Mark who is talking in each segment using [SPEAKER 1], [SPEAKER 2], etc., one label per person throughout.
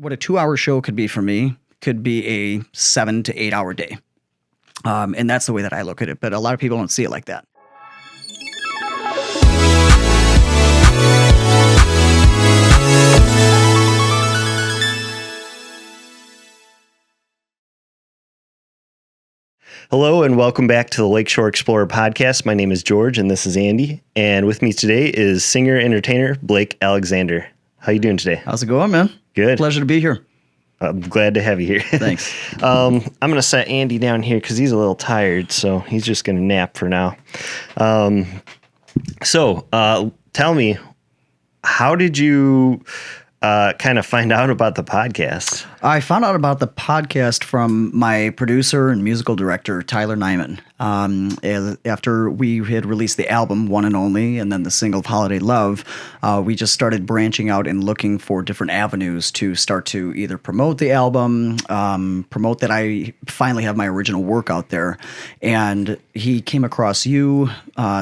[SPEAKER 1] what a 2-hour show could be for me could be a 7 to 8 hour day. And that's the way that I look at it. But a lot of people don't see it like that.
[SPEAKER 2] Hello and welcome back to the Lakeshore Explorer podcast. My name is George and this is Andy. And with me today is singer-entertainer Blake Alexander. How you doing today?
[SPEAKER 1] How's it going, man?
[SPEAKER 2] Good.
[SPEAKER 1] Pleasure to be here.
[SPEAKER 2] I'm glad to have you here.
[SPEAKER 1] Thanks.
[SPEAKER 2] I'm going to set Andy down here because he's a little tired, so he's just going to nap for now. So tell me, how did you kind of find out about the podcast?
[SPEAKER 1] I found out about the podcast from my producer and musical director, Tyler Nyman. After we had released the album, One and Only, and then the single Holiday Love, we just started branching out and looking for different avenues to start to either promote the album, promote that I finally have my original work out there. And he came across you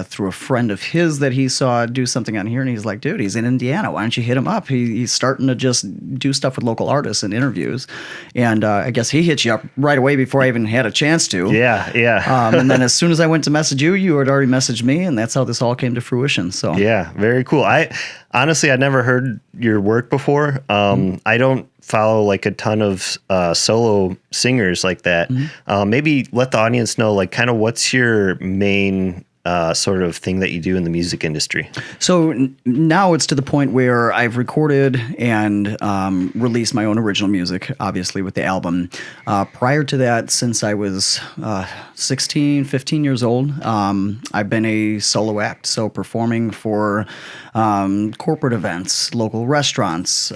[SPEAKER 1] through a friend of his that he saw do something on here, and he's like, dude, he's in Indiana. Why don't you hit him up? He's starting to just do stuff with local artists and interviews. And I guess he hit you up right away before I even had a chance to.
[SPEAKER 2] Yeah.
[SPEAKER 1] And then as soon as I went to message you, you had already messaged me, and that's how this all came to fruition. So
[SPEAKER 2] yeah, very cool. I'd never heard your work before. I don't follow like a ton of solo singers like that. Maybe let the audience know like kind of what's your main sort of thing that you do in the music industry.
[SPEAKER 1] So now it's to the point where I've recorded and released my own original music, obviously with the album. Prior to that, since I was 15 years old, I've been a solo act. So performing for corporate events, local restaurants,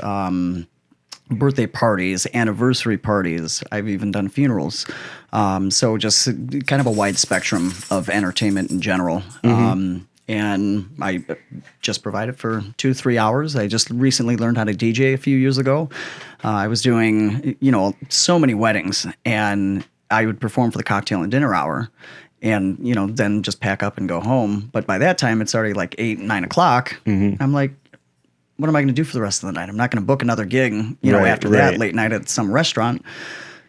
[SPEAKER 1] birthday parties, anniversary parties. I've even done funerals. So just kind of a wide spectrum of entertainment in general. And I just provided for 2-3 hours. I just recently learned how to DJ a few years ago. I was doing, so many weddings, and I would perform for the cocktail and dinner hour. And, then just pack up and go home. But by that time, it's already like 8, 9 o'clock. I'm like, what am I going to do for the rest of the night? I'm not going to book another gig, after that late night at some restaurant.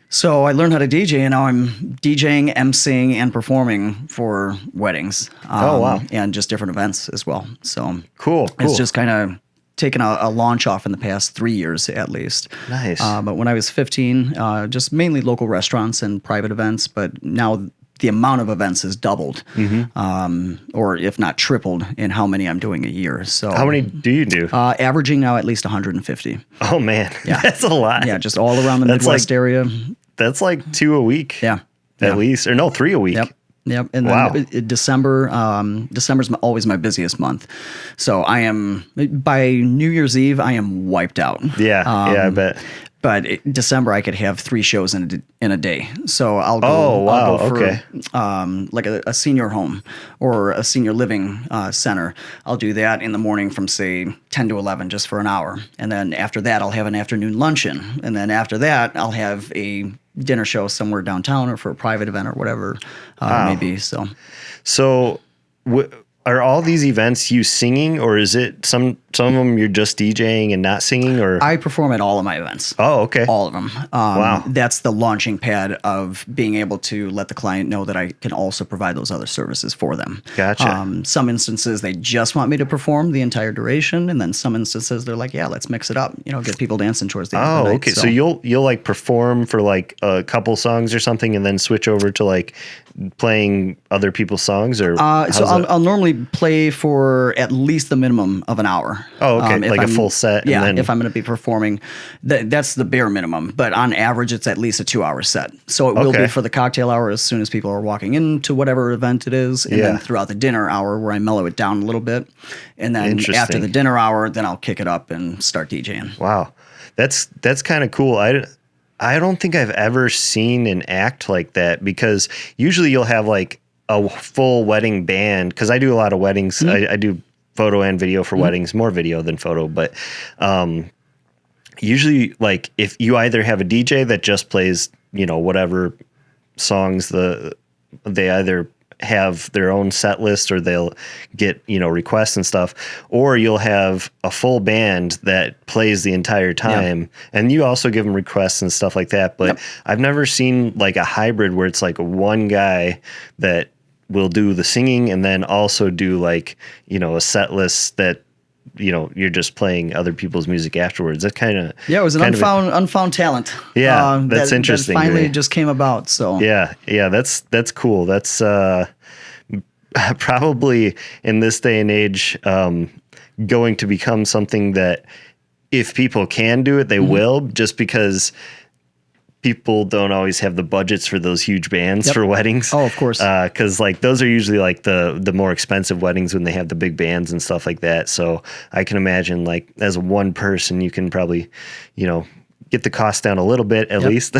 [SPEAKER 1] So I learned how to DJ, and now I'm DJing, emceeing, and performing for weddings.
[SPEAKER 2] Oh, wow.
[SPEAKER 1] And just different events as well. So
[SPEAKER 2] Cool.
[SPEAKER 1] It's just kind of taken a launch off in the past 3 years at least.
[SPEAKER 2] Nice.
[SPEAKER 1] But when I was 15, just mainly local restaurants and private events, but now the amount of events has doubled, or if not tripled, in how many I'm doing a year. So
[SPEAKER 2] how many do you do?
[SPEAKER 1] Averaging now at least 150.
[SPEAKER 2] Oh man,
[SPEAKER 1] yeah.
[SPEAKER 2] That's a lot.
[SPEAKER 1] Yeah, just all around the Midwest area.
[SPEAKER 2] That's like 2 a week.
[SPEAKER 1] Yeah,
[SPEAKER 2] at least, or no, 3 a week.
[SPEAKER 1] Yep. And then December's always my busiest month. So I am, by New Year's Eve, I am wiped out.
[SPEAKER 2] Yeah, I bet.
[SPEAKER 1] But December, I could have 3 shows in a day. So I'll go,
[SPEAKER 2] I'll go for
[SPEAKER 1] okay. Like a senior home or a senior living center. I'll do that in the morning from, say, 10 to 11 just for an hour. And then after that, I'll have an afternoon luncheon. And then after that, I'll have a dinner show somewhere downtown or for a private event or whatever it may be. So are all these events you singing, or is it some of them you're just DJing and not singing? Or I perform at all of my events.
[SPEAKER 2] Oh, okay.
[SPEAKER 1] All of them.
[SPEAKER 2] Wow.
[SPEAKER 1] That's the launching pad of being able to let the client know that I can also provide those other services for them.
[SPEAKER 2] Gotcha.
[SPEAKER 1] Some instances they just want me to perform the entire duration, and then some instances they're like, yeah, let's mix it up. Get people dancing towards the end of the night.
[SPEAKER 2] Okay. So you'll like perform for like a couple songs or something, and then switch over to like playing other people's songs, or
[SPEAKER 1] I'll normally play for at least the minimum of an hour.
[SPEAKER 2] Oh, okay, like a full set.
[SPEAKER 1] Yeah,
[SPEAKER 2] and then,
[SPEAKER 1] if I'm going to be performing, that's the bare minimum. But on average, it's at least a 2-hour set. So it will be for the cocktail hour as soon as people are walking into whatever event it is, and then throughout the dinner hour where I mellow it down a little bit, and then after the dinner hour, then I'll kick it up and start DJing.
[SPEAKER 2] Wow, that's kind of cool. I don't think I've ever seen an act like that, because usually you'll have like a full wedding band, because I do a lot of weddings. I do photo and video for weddings, more video than photo, but usually like if you either have a DJ that just plays, whatever songs they either have their own set list, or they'll get, requests and stuff, or you'll have a full band that plays the entire time, and you also give them requests and stuff like that. But I've never seen like a hybrid where it's like one guy that will do the singing and then also do like, a set list that, you're just playing other people's music afterwards. That kind of
[SPEAKER 1] it was an unfound talent.
[SPEAKER 2] Yeah, that's interesting.
[SPEAKER 1] That finally just came about. So
[SPEAKER 2] yeah, that's cool. That's probably in this day and age going to become something that if people can do it, they will, just because people don't always have the budgets for those huge bands for weddings.
[SPEAKER 1] Oh, of course.
[SPEAKER 2] Because like those are usually like the more expensive weddings when they have the big bands and stuff like that. So I can imagine like as one person, you can probably, get the cost down a little bit at least.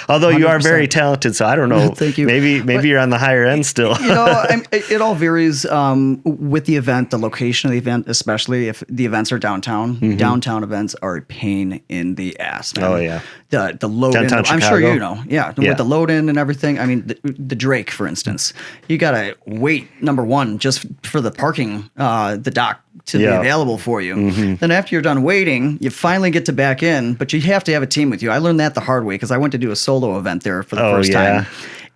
[SPEAKER 2] Although 100%. You are very talented, so I don't know.
[SPEAKER 1] Thank you.
[SPEAKER 2] Maybe you're on the higher end still.
[SPEAKER 1] It all varies with the event, the location of the event, especially if the events are downtown. Mm-hmm. Downtown events are a pain in the ass, man.
[SPEAKER 2] Oh yeah.
[SPEAKER 1] The load in.
[SPEAKER 2] Downtown
[SPEAKER 1] I'm
[SPEAKER 2] Chicago?
[SPEAKER 1] sure you know. Yeah. With the load in and everything. I mean, the Drake, for instance, you gotta wait, number one, just for the parking, the dock to be available for you. Mm-hmm. Then after you're done waiting, you finally get to back in, but you have to have a team with you. I learned that the hard way because I went to do a solo event there for the first time.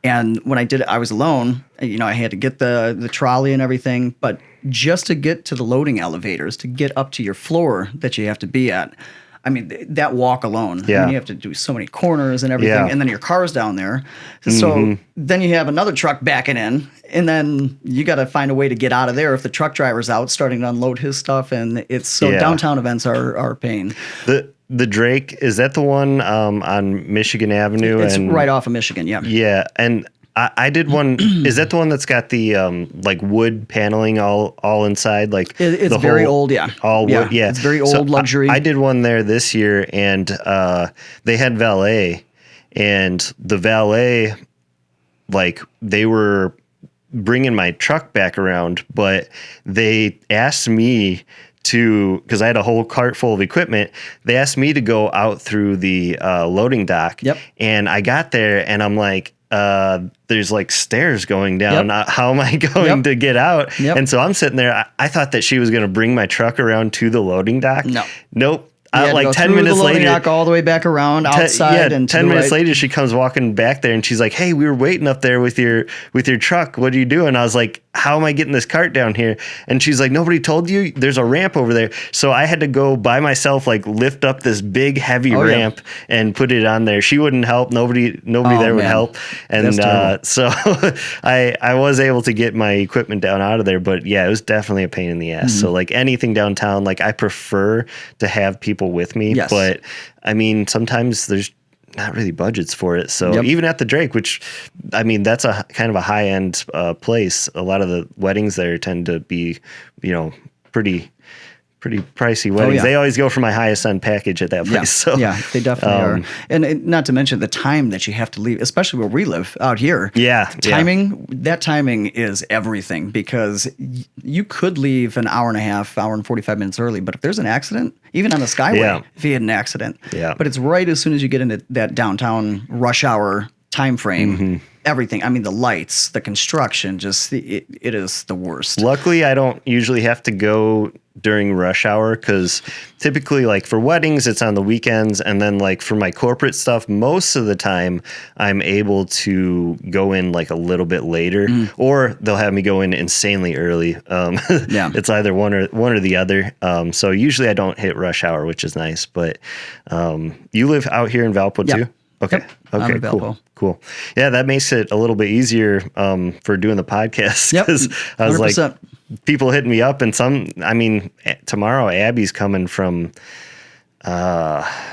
[SPEAKER 1] And when I did it, I was alone. I had to get the trolley and everything, but just to get to the loading elevators, to get up to your floor that you have to be at, I mean, that walk alone, you have to do so many corners and everything, and then your car's down there. So then you have another truck backing in, and then you got to find a way to get out of there if the truck driver's out starting to unload his stuff. And it's so downtown events are a pain.
[SPEAKER 2] The Drake, is that the one on Michigan Avenue?
[SPEAKER 1] It's right off of Michigan,
[SPEAKER 2] Yeah, and I did one. Is that the one that's got the like wood paneling all inside? Like
[SPEAKER 1] it's very old,
[SPEAKER 2] all wood,
[SPEAKER 1] It's very old, luxury.
[SPEAKER 2] I did one there this year, and they had valet, and the valet, like they were bringing my truck back around, but they asked me to, because I had a whole cart full of equipment, they asked me to go out through the loading dock. And I got there, and I'm like, there's like stairs going down. How am I going to get out? And so I'm sitting there. I thought that she was going to bring my truck around to the loading dock. Nope. Like 10 minutes later,
[SPEAKER 1] dock all the way back around outside. And
[SPEAKER 2] 10 minutes later, she comes walking back there, and she's like, "Hey, we were waiting up there with your truck. What are you doing?" I was like, "How am I getting this cart down here?" And she's like, "Nobody told you? There's a ramp over there." So I had to go by myself, like lift up this big heavy ramp and put it on there. She wouldn't help. Nobody there would help. And so I was able to get my equipment down out of there. But yeah, it was definitely a pain in the ass. So like anything downtown, like I prefer to have people with me. But I mean, sometimes there's not really budgets for it. So even at the Drake, which I mean, that's a kind of a high end place. A lot of the weddings there tend to be, pretty pricey weddings. They always go for my highest end package at that place. So
[SPEAKER 1] they definitely are. And not to mention the time that you have to leave, especially where we live out here. That timing is everything, because you could leave an hour and a half, hour and 45 minutes early, but if there's an accident, even on the Skyway, if you had an accident, but it's right as soon as you get into that downtown rush hour time frame, everything. I mean, the lights, the construction, just it is the worst.
[SPEAKER 2] Luckily, I don't usually have to go during rush hour, because typically, like for weddings, it's on the weekends, and then like for my corporate stuff, most of the time I'm able to go in like a little bit later, or they'll have me go in insanely early. It's either one or the other. So usually I don't hit rush hour, which is nice. But you live out here in Valpo too? Okay. Okay. Cool. Yeah, that makes it a little bit easier for doing the podcast, because I was 100%. Like, people hitting me up, and tomorrow Abby's coming from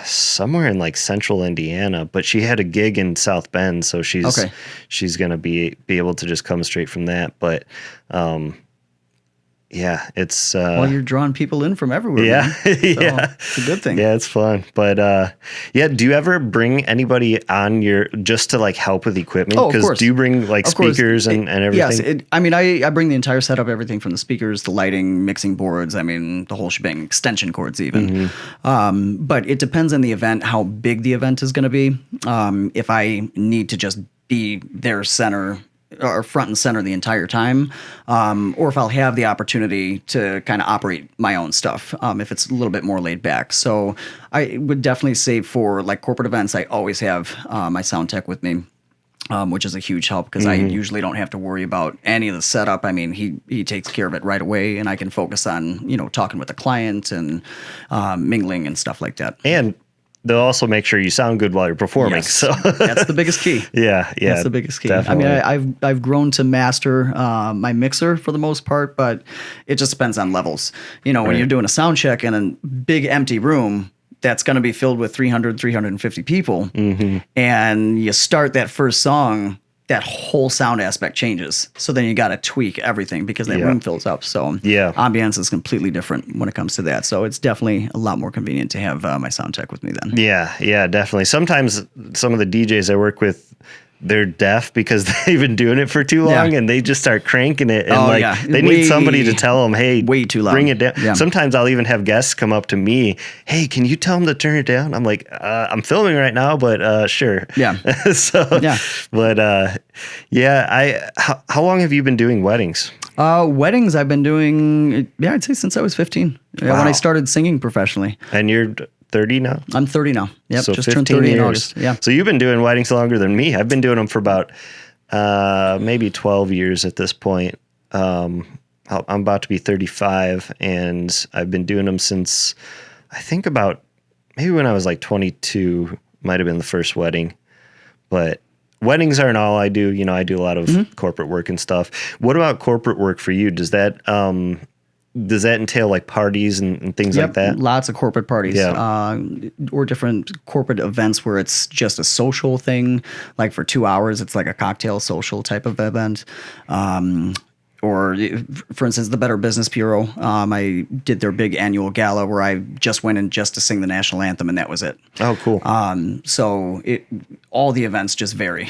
[SPEAKER 2] somewhere in like central Indiana, but she had a gig in South Bend, so she's gonna be able to just come straight from that. But yeah, it's
[SPEAKER 1] well, you're drawing people in from everywhere. So it's a good thing.
[SPEAKER 2] Yeah, it's fun. But do you ever bring anybody on just to like help with equipment?
[SPEAKER 1] Oh, of course.
[SPEAKER 2] Do you bring like speakers and everything?
[SPEAKER 1] Yes. I bring the entire setup, everything from the speakers, the lighting, mixing boards. I mean, the whole shebang, extension cords even. But it depends on the event, how big the event is going to be. If I need to just be their center are front and center the entire time, or if I'll have the opportunity to kind of operate my own stuff, if it's a little bit more laid back. So I would definitely say for like corporate events, I always have my sound tech with me. Which is a huge help because I usually don't have to worry about any of the setup. I mean, he takes care of it right away, and I can focus on talking with the client and mingling and stuff like that.
[SPEAKER 2] And they'll also make sure you sound good while you're performing.
[SPEAKER 1] Yes,
[SPEAKER 2] So
[SPEAKER 1] that's the biggest key.
[SPEAKER 2] yeah,
[SPEAKER 1] That's the biggest key.
[SPEAKER 2] definitely.
[SPEAKER 1] I mean, I've grown to master my mixer for the most part, but it just depends on levels. When you're doing a sound check in a big empty room, that's going to be filled with 300, 350 people. And you start that first song, that whole sound aspect changes. So then you got to tweak everything because that room fills up. So ambience is completely different when it comes to that. So it's definitely a lot more convenient to have my sound tech with me then.
[SPEAKER 2] Yeah, definitely. Sometimes some of the DJs I work with, they're deaf because they've been doing it for too long and they just start cranking it and they need somebody to tell them, hey,
[SPEAKER 1] way too loud.
[SPEAKER 2] Bring it down.
[SPEAKER 1] Yeah.
[SPEAKER 2] Sometimes I'll even have guests come up to me, hey, can you tell them to turn it down? I'm like, I'm filming right now, but sure.
[SPEAKER 1] Yeah.
[SPEAKER 2] How long have you been doing weddings?
[SPEAKER 1] Weddings I've been doing, I'd say since I was 15. When I started singing professionally.
[SPEAKER 2] And you're 30 now?
[SPEAKER 1] I'm 30 now. Yep,
[SPEAKER 2] so
[SPEAKER 1] just turned 30
[SPEAKER 2] years.
[SPEAKER 1] in August. Yeah.
[SPEAKER 2] So you've been doing weddings longer than me. I've been doing them for about maybe 12 years at this point. I'm about to be 35, and I've been doing them since I think about maybe when I was like 22 might have been the first wedding. But weddings aren't all I do. I do a lot of corporate work and stuff. What about corporate work for you? Does that entail like parties and things like that?
[SPEAKER 1] Lots of corporate parties, or different corporate events where it's just a social thing. Like for 2 hours, it's like a cocktail social type of event. Or, for instance, the Better Business Bureau. I did their big annual gala where I just went in just to sing the national anthem, and that was it.
[SPEAKER 2] Oh, cool.
[SPEAKER 1] So all the events just vary.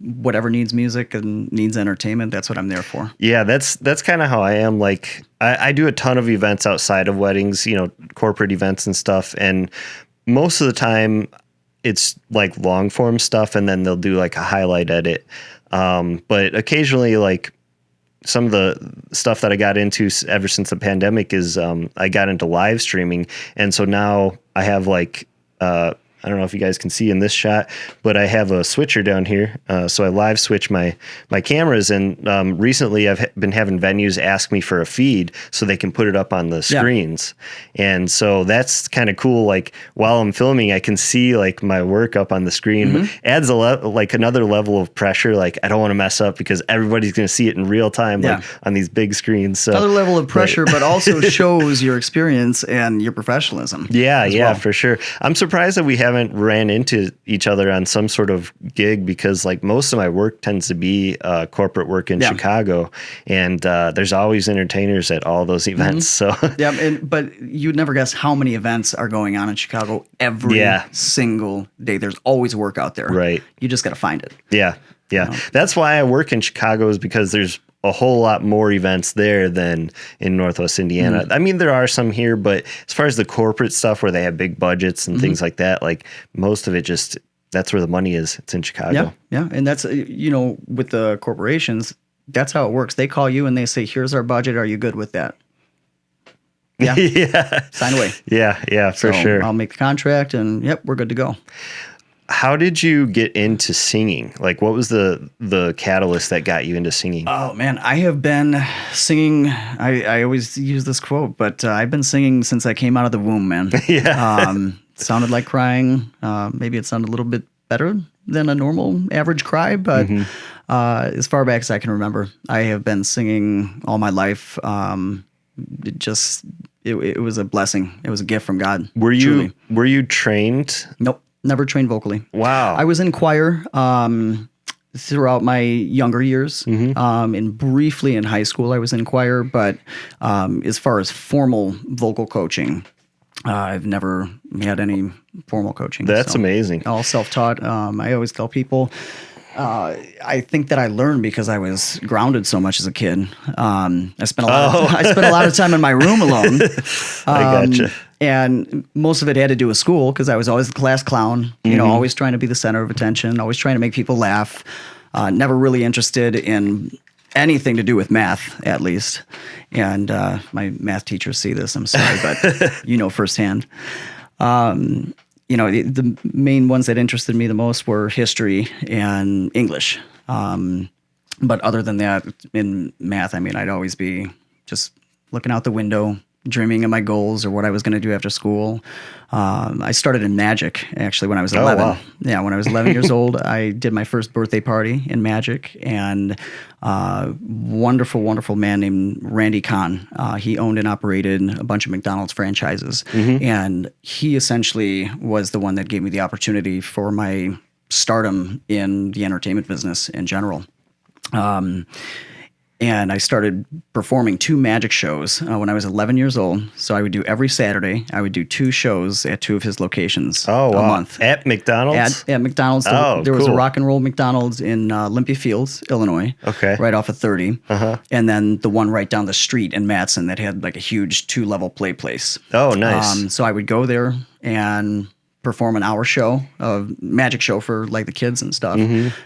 [SPEAKER 1] Whatever needs music and needs entertainment, that's what I'm there for.
[SPEAKER 2] Yeah, that's kind of how I am. Like, I do a ton of events outside of weddings, corporate events and stuff. And most of the time, it's like long form stuff, and then they'll do like a highlight edit. But occasionally, like, some of the stuff that I got into ever since the pandemic is I got into live streaming. And so now I have like, I don't know if you guys can see in this shot, but I have a switcher down here. So I live switch my cameras. And recently I've been having venues ask me for a feed so they can put it up on the screens. And so that's kind of cool. Like while I'm filming, I can see like my work up on the screen. But adds like another level of pressure. Like I don't want to mess up because everybody's going to see it in real time, like on these big screens. So
[SPEAKER 1] another level of pressure, but also shows your experience and your professionalism.
[SPEAKER 2] Yeah, for sure. I'm surprised that we haven't ran into each other on some sort of gig because like most of my work tends to be corporate work in Chicago, and there's always entertainers at all those events. So
[SPEAKER 1] but you'd never guess how many events are going on in Chicago every single day. There's always work out there.
[SPEAKER 2] Right.
[SPEAKER 1] You just got to find it.
[SPEAKER 2] Yeah. That's why I work in Chicago, is because there's a whole lot more events there than in Northwest Indiana. I mean, there are some here, but as far as the corporate stuff where they have big budgets and things like that, like most of it that's where the money is. It's in Chicago.
[SPEAKER 1] Yeah. And that's, with the corporations, that's how it works. They call you and they say, here's our budget. Are you good with that? Yeah. Sign away.
[SPEAKER 2] Yeah, for sure.
[SPEAKER 1] I'll make the contract and we're good to go.
[SPEAKER 2] How did you get into singing? Like, what was the catalyst that got you into singing?
[SPEAKER 1] Oh, man, I have been singing. I always use this quote, but I've been singing since I came out of the womb, man. Sounded like crying. Maybe it sounded a little bit better than a normal average cry, but as far back as I can remember, I have been singing all my life. It was a blessing. It was a gift from God.
[SPEAKER 2] Were you trained?
[SPEAKER 1] Nope. Never trained vocally.
[SPEAKER 2] Wow.
[SPEAKER 1] I was in choir throughout my younger years. And briefly in high school I was in choir, but as far as formal vocal coaching, I've never had any formal coaching.
[SPEAKER 2] That's amazing.
[SPEAKER 1] All self-taught. I always tell people, I think that I learned because I was grounded so much as a kid. I spent a lot of time in my room alone.
[SPEAKER 2] I gotcha.
[SPEAKER 1] And most of it had to do with school because I was always the class clown, always trying to be the center of attention, always trying to make people laugh. Never really interested in anything to do with math, at least. And my math teachers see this. I'm sorry, but firsthand. The main ones that interested me the most were history and English. But other than that, in math, I'd always be just looking out the window, dreaming of my goals or what I was going to do after school. I started in magic, actually, when I was 11.
[SPEAKER 2] Wow.
[SPEAKER 1] Yeah, when I was 11 years old, I did my first birthday party in magic, and wonderful, wonderful man named Randy Kahn. He owned and operated a bunch of McDonald's franchises, and he essentially was the one that gave me the opportunity for my stardom in the entertainment business in general. And I started performing 2 magic shows when I was 11 years old. So I would do every Saturday. I would do 2 shows at 2 of his locations a month.
[SPEAKER 2] At McDonald's?
[SPEAKER 1] At McDonald's. There was a rock and roll McDonald's in Olympia Fields, Illinois.
[SPEAKER 2] Okay.
[SPEAKER 1] Right off of 30. And then the one right down the street in Matson that had like a huge 2-level play place.
[SPEAKER 2] Oh, nice.
[SPEAKER 1] So I would go there and perform an hour show, a magic show for like the kids and stuff.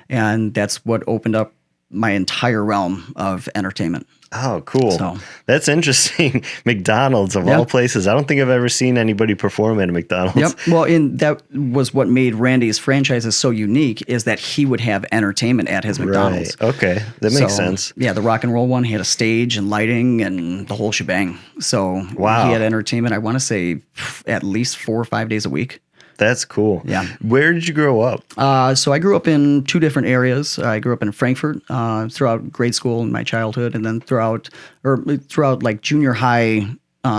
[SPEAKER 1] And that's what opened up my entire realm of entertainment.
[SPEAKER 2] Oh, cool.
[SPEAKER 1] So,
[SPEAKER 2] that's interesting. McDonald's of all places. I don't think I've ever seen anybody perform at a McDonald's.
[SPEAKER 1] Yep. Well, that was what made Randy's franchises so unique, is that he would have entertainment at his McDonald's.
[SPEAKER 2] Right. Okay. That makes sense.
[SPEAKER 1] Yeah, the rock and roll one, he had a stage and lighting and the whole shebang. So he had entertainment, I want to say, at least 4 or 5 days a week.
[SPEAKER 2] That's cool.
[SPEAKER 1] Yeah.
[SPEAKER 2] Where did you grow up?
[SPEAKER 1] So I grew up in 2 different areas. I grew up in Frankfurt throughout grade school and my childhood, and then throughout like junior high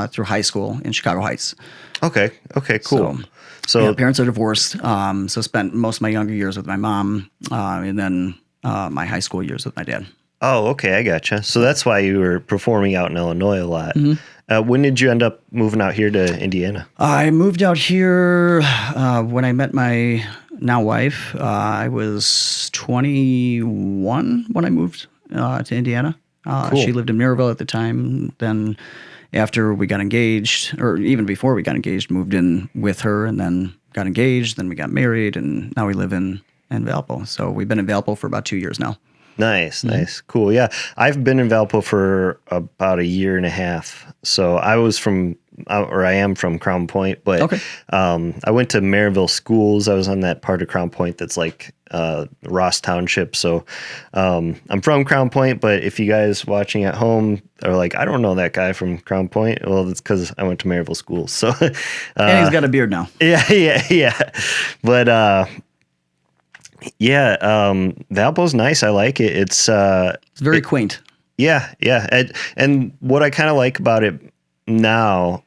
[SPEAKER 1] through high school in Chicago Heights.
[SPEAKER 2] Okay. Cool. So
[SPEAKER 1] parents are divorced. So spent most of my younger years with my mom, and then my high school years with my dad.
[SPEAKER 2] Oh, okay. I gotcha. So that's why you were performing out in Illinois a lot. When did you end up moving out here to Indiana?
[SPEAKER 1] I moved out here when I met my now wife. I was 21 when I moved to Indiana.
[SPEAKER 2] Cool.
[SPEAKER 1] She lived in Maryville at the time. Then after we got engaged, or even before we got engaged, moved in with her and then got engaged. Then we got married, and now we live in Valpo. So we've been in Valpo for about 2 years now.
[SPEAKER 2] Nice. Cool. Yeah. I've been in Valpo for about 1.5 years. So I am from Crown Point, but I went to Maryville schools. I was on that part of Crown Point that's like Ross Township. So I'm from Crown Point, but if you guys watching at home are like, I don't know that guy from Crown Point, well, that's because I went to Maryville schools. So
[SPEAKER 1] and he's got a beard now.
[SPEAKER 2] Yeah. But Valpo's nice. I like it. It's
[SPEAKER 1] very quaint.
[SPEAKER 2] Yeah. And what I kind of like about it now,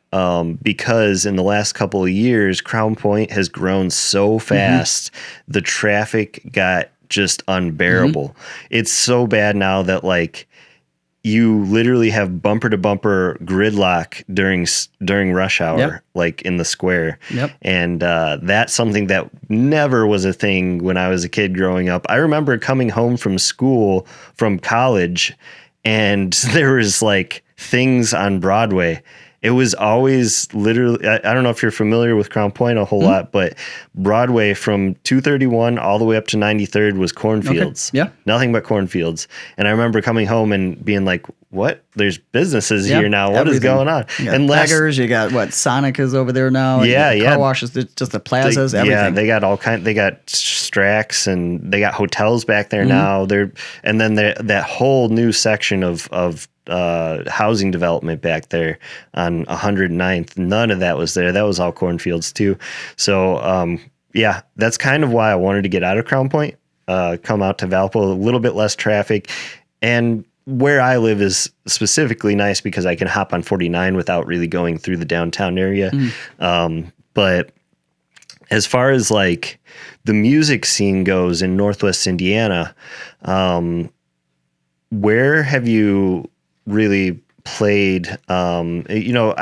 [SPEAKER 2] because in the last couple of years, Crown Point has grown so fast, the traffic got just unbearable. It's so bad now that like you literally have bumper to bumper gridlock during rush hour, like in the square.
[SPEAKER 1] Yep.
[SPEAKER 2] And that's something that never was a thing when I was a kid growing up. I remember coming home from college, and there was like things on Broadway. It was always literally, I don't know if you're familiar with Crown Point a whole lot, but Broadway from 231 all the way up to 93rd was cornfields.
[SPEAKER 1] Okay. Yeah.
[SPEAKER 2] Nothing but cornfields. And I remember coming home and being like, what? There's businesses here now. What is going on?
[SPEAKER 1] You got Beggars, you got what? Sonic is over there now. Car washes, just the plazas, everything.
[SPEAKER 2] Yeah, they got all kinds. They got Strax and they got hotels back there now. And then that whole new section of housing development back there on 109th. None of that was there. That was all cornfields too. So that's kind of why I wanted to get out of Crown Point, come out to Valpo, a little bit less traffic. And where I live is specifically nice because I can hop on 49 without really going through the downtown area. But as far as like the music scene goes in Northwest Indiana, where have you really played? I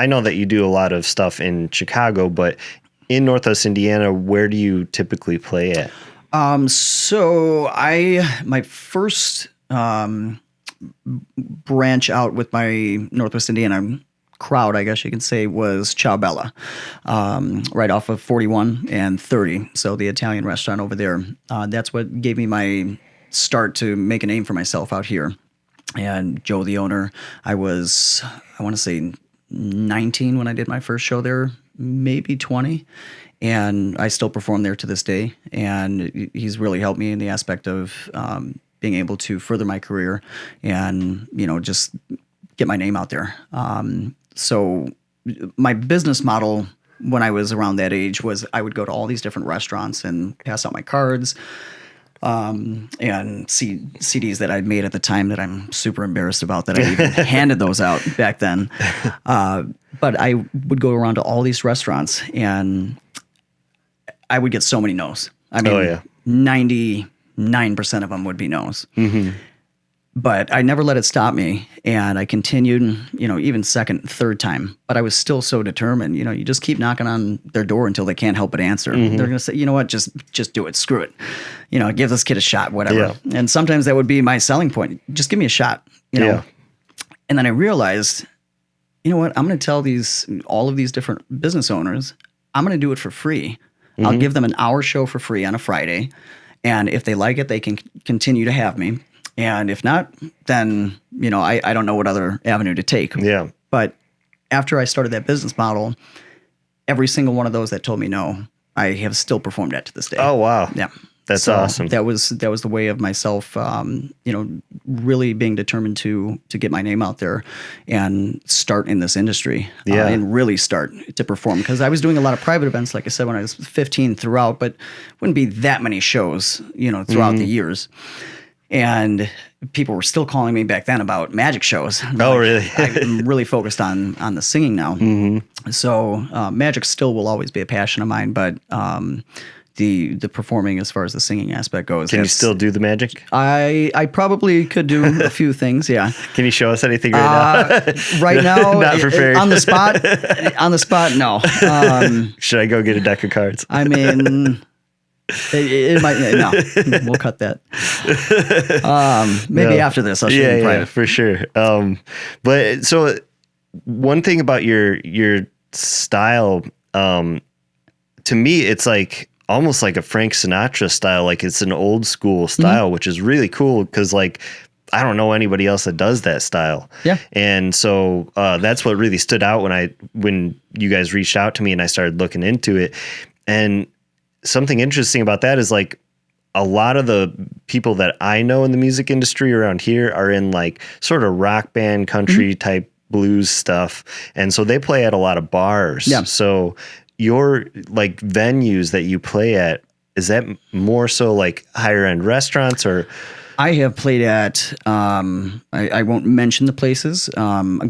[SPEAKER 2] know that you do a lot of stuff in Chicago, but in Northwest Indiana, where do you typically play at?
[SPEAKER 1] So my first branch out with my Northwest Indiana crowd, I guess you can say, was Ciao Bella, right off of 41 and 30. So the Italian restaurant over there. That's what gave me my start to make a name for myself out here. And Joe, the owner, I want to say 19 when I did my first show there, maybe 20. And I still perform there to this day. And he's really helped me in the aspect of being able to further my career and, just get my name out there. So my business model when I was around that age was I would go to all these different restaurants and pass out my cards and see CDs that I'd made at the time that I'm super embarrassed about that I even handed those out back then. But I would go around to all these restaurants and I would get so many no's. I mean, 99% of them would be no's. Mm-hmm. But I never let it stop me, and I continued, even second, third time. But I was still so determined. You just keep knocking on their door until they can't help but answer. Mm-hmm. They're going to say, you know what, just do it. Screw it. Give this kid a shot, whatever. Yeah. And sometimes that would be my selling point. Just give me a shot, Yeah. And then I realized, you know what, I'm going to tell all of these different business owners, I'm going to do it for free. Mm-hmm. I'll give them an hour show for free on a Friday. And if they like it, they can continue to have me. And if not, then, I don't know what other avenue to take.
[SPEAKER 2] Yeah.
[SPEAKER 1] But after I started that business model, every single one of those that told me no, I have still performed at to this day.
[SPEAKER 2] Oh, wow.
[SPEAKER 1] Yeah.
[SPEAKER 2] That's awesome.
[SPEAKER 1] That was the way of myself, really being determined to get my name out there and start in this industry.
[SPEAKER 2] Yeah.
[SPEAKER 1] And really start to perform. Because I was doing a lot of private events, like I said, when I was 15 throughout, but wouldn't be that many shows, throughout the years. And people were still calling me back then about magic shows.
[SPEAKER 2] Really?
[SPEAKER 1] I'm really focused on the singing now. Mm-hmm. So magic still will always be a passion of mine, but the performing as far as the singing aspect goes.
[SPEAKER 2] Can you still do the magic?
[SPEAKER 1] I probably could do a few things, yeah.
[SPEAKER 2] Can you show us anything right now?
[SPEAKER 1] Right now,
[SPEAKER 2] not prepared.
[SPEAKER 1] On the spot, no.
[SPEAKER 2] Should I go get a deck of cards?
[SPEAKER 1] I mean... It might no. We'll cut that. Maybe after this, I'll show you in private.
[SPEAKER 2] Yeah, for sure. But so one thing about your style, to me, it's like almost like a Frank Sinatra style. Like it's an old school style, mm-hmm. which is really cool because like I don't know anybody else that does that style.
[SPEAKER 1] Yeah.
[SPEAKER 2] And so that's what really stood out when you guys reached out to me and I started looking into it. And something interesting about that is like a lot of the people that I know in the music industry around here are in like sort of rock band, country mm-hmm. type blues stuff. And so they play at a lot of bars.
[SPEAKER 1] Yeah.
[SPEAKER 2] So your like venues that you play at, is that more so like higher end restaurants or?
[SPEAKER 1] I have played at, I won't mention the places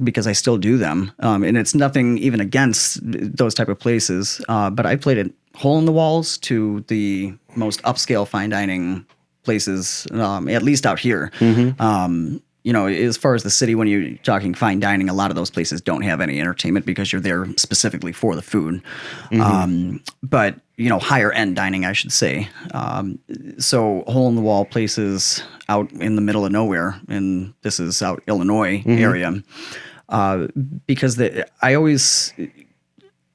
[SPEAKER 1] because I still do them. And it's nothing even against those type of places. But I played at hole in the walls to the most upscale fine dining places, at least out here. Mm-hmm. As far as the city, when you're talking fine dining, a lot of those places don't have any entertainment because you're there specifically for the food. Mm-hmm. But higher end dining, I should say. So hole in the wall places out in the middle of nowhere, and this is out Illinois mm-hmm. area, because I always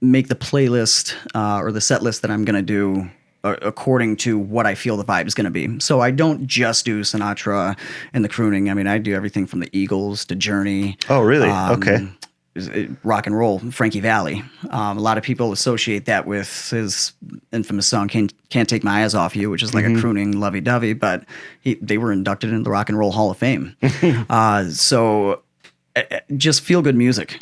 [SPEAKER 1] make the playlist or the set list that I'm going to do according to what I feel the vibe is going to be. So I don't just do Sinatra and the crooning. I mean, I do everything from the Eagles to Journey.
[SPEAKER 2] Oh, really? Okay.
[SPEAKER 1] Rock and roll, Frankie Valli. A lot of people associate that with his infamous song "Can't Take My Eyes Off You," which is like mm-hmm. a crooning lovey-dovey, but they were inducted into the Rock and Roll Hall of Fame. So just feel good music,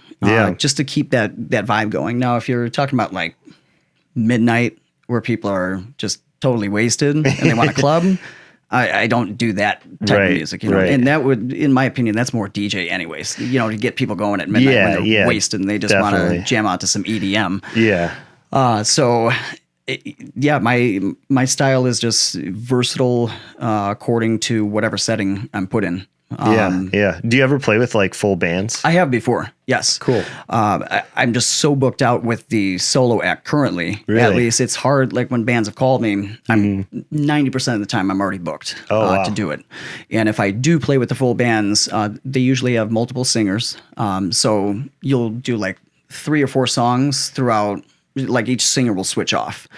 [SPEAKER 1] just to keep that vibe going. Now, if you're talking about like midnight, where people are just totally wasted and they want a club, I don't do that type of music, Right. And that would, in my opinion, that's more DJ anyways, to get people going at midnight when they're wasted and they just want to jam out to some EDM.
[SPEAKER 2] Yeah.
[SPEAKER 1] So my style is just versatile according to whatever setting I'm put in.
[SPEAKER 2] Yeah. Do you ever play with like full bands?
[SPEAKER 1] I have before. Yes.
[SPEAKER 2] Cool.
[SPEAKER 1] I'm just so booked out with the solo act currently.
[SPEAKER 2] Really?
[SPEAKER 1] At least it's hard. Like when bands have called me, I'm 90% of the time I'm already booked to do it. And if I do play with the full bands, they usually have multiple singers. So you'll do like 3 or 4 songs throughout like each singer will switch off.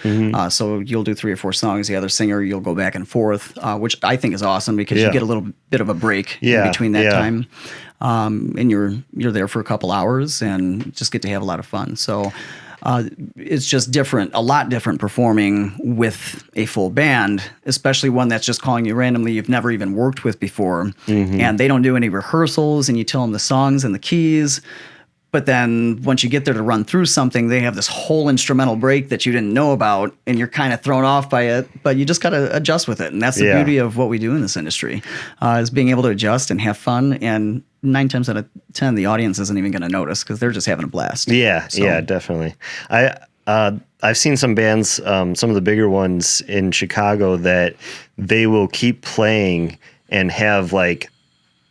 [SPEAKER 1] So you'll do 3 or 4 songs. The other singer, you'll go back and forth, which I think is awesome because you get a little bit of a break in between that time. And you're there for a couple hours and just get to have a lot of fun. So it's just different, a lot different performing with a full band, especially one that's just calling you randomly you've never even worked with before. And they don't do any rehearsals, and you tell them the songs and the keys. But then once you get there to run through something, they have this whole instrumental break that you didn't know about, and you're kind of thrown off by it, but you just got to adjust with it. And that's the beauty of what we do in this industry, is being able to adjust and have fun. And 9 times out of 10, the audience isn't even going to notice because they're just having a blast. Yeah,
[SPEAKER 2] definitely. I've seen some bands, some of the bigger ones in Chicago, that they will keep playing and have like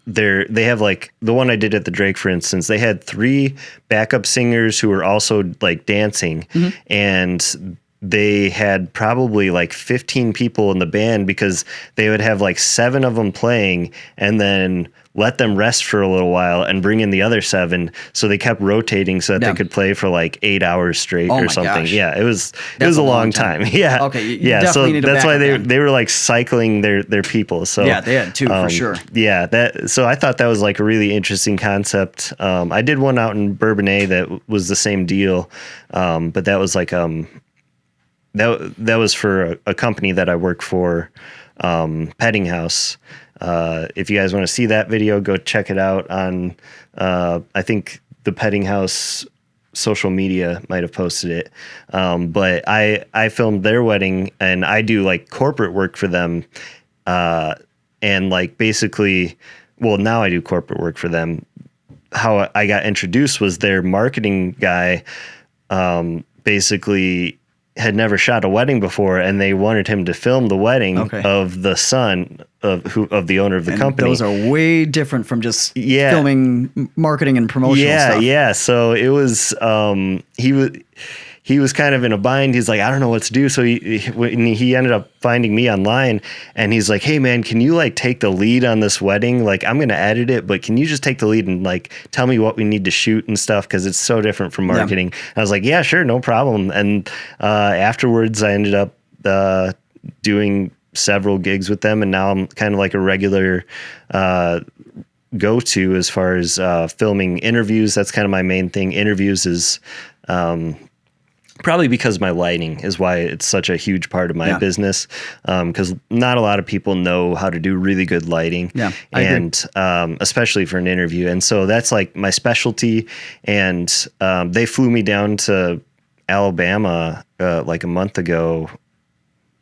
[SPEAKER 2] they have like the one I did at the Drake, for instance. They had 3 backup singers who were also like dancing, and they had probably like 15 people in the band because they would have like 7 of them playing and then let them rest for a little while and bring in the other 7. So they kept rotating so that they could play for like 8 hours straight or something. Gosh. Yeah, it was a long time. Yeah.
[SPEAKER 1] Okay. You
[SPEAKER 2] so
[SPEAKER 1] need
[SPEAKER 2] that's why they were like cycling their people. So
[SPEAKER 1] yeah, they had 2 for sure.
[SPEAKER 2] Yeah. So I thought that was like a really interesting concept. I did one out in Bourbonnais that was the same deal. But that was like, that was for a company that I work for, Petting House. If you guys want to see that video, go check it out on, I think the Petting House social media might have posted it. But I filmed their wedding, and I do like corporate work for them. And like basically, well, now I do corporate work for them. How I got introduced was their marketing guy, basically had never shot a wedding before, and they wanted him to film the wedding of the son of the owner of the company.
[SPEAKER 1] Those are way different from just filming marketing and promotional stuff.
[SPEAKER 2] Yeah. So it was he was kind of in a bind. He's like, I don't know what to do. So he ended up finding me online, and he's like, hey man, can you like take the lead on this wedding? Like, I'm going to edit it, but can you just take the lead and like tell me what we need to shoot and stuff? Cause it's so different from marketing. Yeah. I was like, yeah, sure. No problem. And, afterwards I ended up, doing several gigs with them. And now I'm kind of like a regular, go-to as far as, filming interviews. That's kind of my main thing. Interviews is, probably because my lighting is why it's such a huge part of my business. Because not a lot of people know how to do really good lighting. Yeah, and especially for an interview. And so that's like my specialty. And they flew me down to Alabama like a month ago.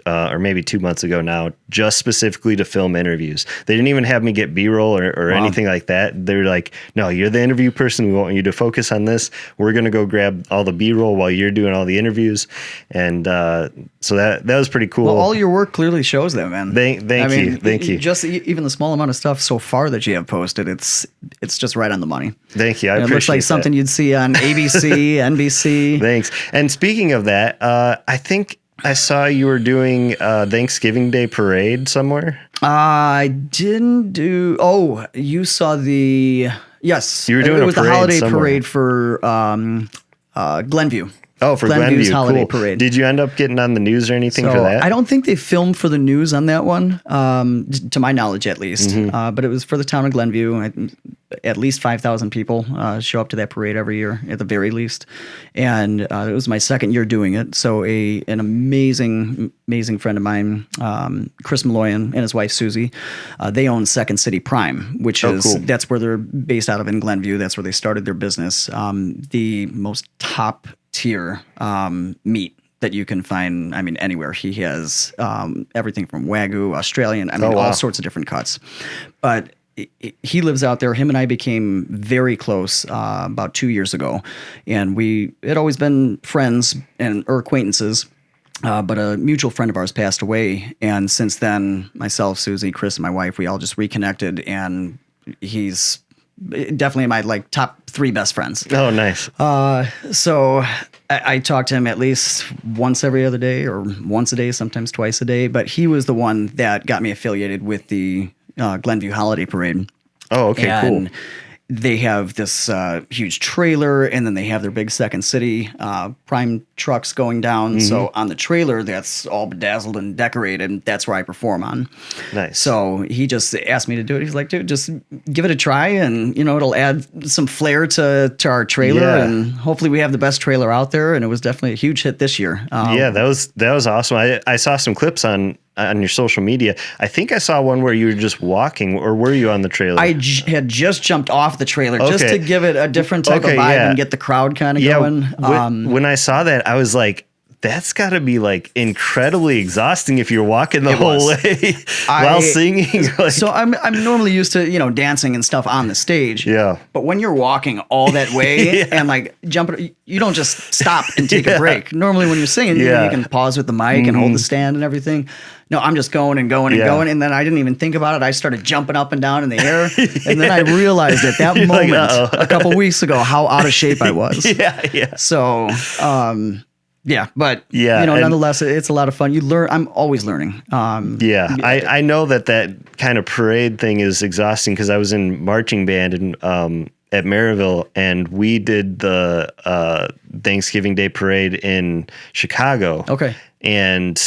[SPEAKER 2] Or maybe 2 months ago now, just specifically to film interviews. They didn't even have me get B-roll or anything like that. They were like, no, you're the interview person. We want you to focus on this. We're going to go grab all the B-roll while you're doing all the interviews. And so that was pretty cool.
[SPEAKER 1] Well, all your work clearly shows that, man.
[SPEAKER 2] Thank you.
[SPEAKER 1] Just even the small amount of stuff so far that you have posted, it's just right on the money.
[SPEAKER 2] Thank you. I appreciate
[SPEAKER 1] it. Looks like something you'd see on ABC, NBC.
[SPEAKER 2] Thanks. And speaking of that, I think I saw you were doing Thanksgiving Day parade somewhere.
[SPEAKER 1] I didn't do. Oh, you saw the. Yes,
[SPEAKER 2] you were doing. It was
[SPEAKER 1] the holiday parade for Glenview.
[SPEAKER 2] Oh, for Glenview's
[SPEAKER 1] holiday parade.
[SPEAKER 2] Did you end up getting on the news or anything for that?
[SPEAKER 1] I don't think they filmed for the news on that one, to my knowledge at least. But it was for the town of Glenview. At least 5,000 people show up to that parade every year, at the very least. And it was my second year doing it. So an amazing friend of mine, Chris Malloyan, and his wife Susie, they own Second City Prime, which is that's where they're based out of in Glenview. That's where they started their business. The most top tier meat that you can find, anywhere. He has everything from Wagyu, Australian, all sorts of different cuts. But he lives out there. Him and I became very close about 2 years ago, and we had always been friends or acquaintances. But a mutual friend of ours passed away, and since then, myself, Susie, Chris, and my wife, we all just reconnected, and he's definitely my top 3 best friends.
[SPEAKER 2] Oh, nice.
[SPEAKER 1] So I talk to him at least once every other day, or once a day, sometimes twice a day. But he was the one that got me affiliated with the Glenview Holiday Parade.
[SPEAKER 2] Oh, okay, cool.
[SPEAKER 1] they have this huge trailer, and then they have their big Second City prime trucks going down. So on the trailer, that's all bedazzled and decorated. That's where I perform on.
[SPEAKER 2] Nice.
[SPEAKER 1] So he just asked me to do it. He's like, dude, just give it a try, and it'll add some flair to our trailer, and hopefully we have the best trailer out there. And it was definitely a huge hit this year.
[SPEAKER 2] Yeah, that was awesome. I saw some clips on your social media. I think I saw one where you were just walking, or were you on the trailer?
[SPEAKER 1] I had just jumped off the trailer just to give it a different type of vibe and get the crowd kind of going.
[SPEAKER 2] When I saw that, I was like, that's got to be like incredibly exhausting if you're walking the whole way while singing. Like,
[SPEAKER 1] so I'm normally used to dancing and stuff on the stage.
[SPEAKER 2] Yeah.
[SPEAKER 1] But when you're walking all that way and like jumping, you don't just stop and take a break. Normally when you're singing, you can pause with the mic and hold the stand and everything. No, I'm just going and going and going. And then I didn't even think about it. I started jumping up and down in the air. And then I realized at that moment, a couple weeks ago, how out of shape I was.
[SPEAKER 2] Yeah.
[SPEAKER 1] So, but nonetheless, it's a lot of fun. You learn. I'm always learning.
[SPEAKER 2] I know that kind of parade thing is exhausting because I was in marching band and at Maryville, and we did the Thanksgiving Day parade in Chicago.
[SPEAKER 1] Okay,
[SPEAKER 2] and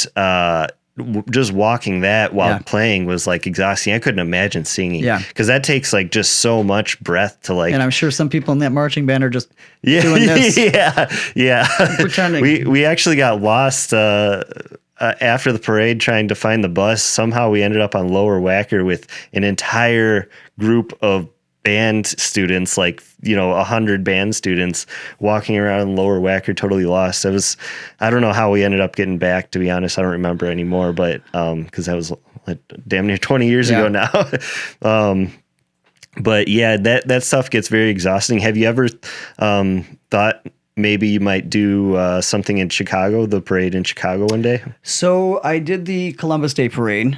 [SPEAKER 2] just walking that while playing was like exhausting. I couldn't imagine singing. Yeah, because that takes like just so much breath to like.
[SPEAKER 1] And I'm sure some people in that marching band are just doing this.
[SPEAKER 2] Yeah.
[SPEAKER 1] Pretending.
[SPEAKER 2] We actually got lost after the parade trying to find the bus. Somehow we ended up on Lower Wacker with an entire group of band students, like 100 band students walking around Lower Wacker, totally lost. I don't know how we ended up getting back, to be honest. I don't remember anymore, but because that was like damn near 20 years ago now. But yeah, that stuff gets very exhausting. Have you ever thought maybe you might do something in Chicago, the parade in Chicago one day?
[SPEAKER 1] So I did the Columbus Day Parade.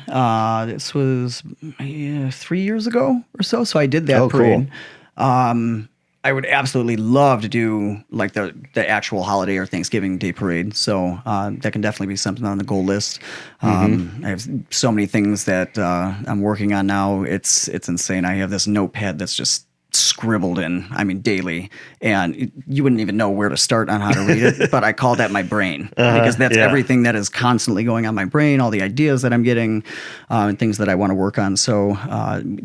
[SPEAKER 1] This was 3 years ago or so. So I did that parade. Cool. I would absolutely love to do like the actual holiday or Thanksgiving Day Parade. So that can definitely be something on the goal list. I have so many things that I'm working on now. It's insane. I have this notepad that's just scribbled in, daily, and you wouldn't even know where to start on how to read it, but I call that my brain because that's everything that is constantly going on my brain, all the ideas that I'm getting, and things that I want to work on. So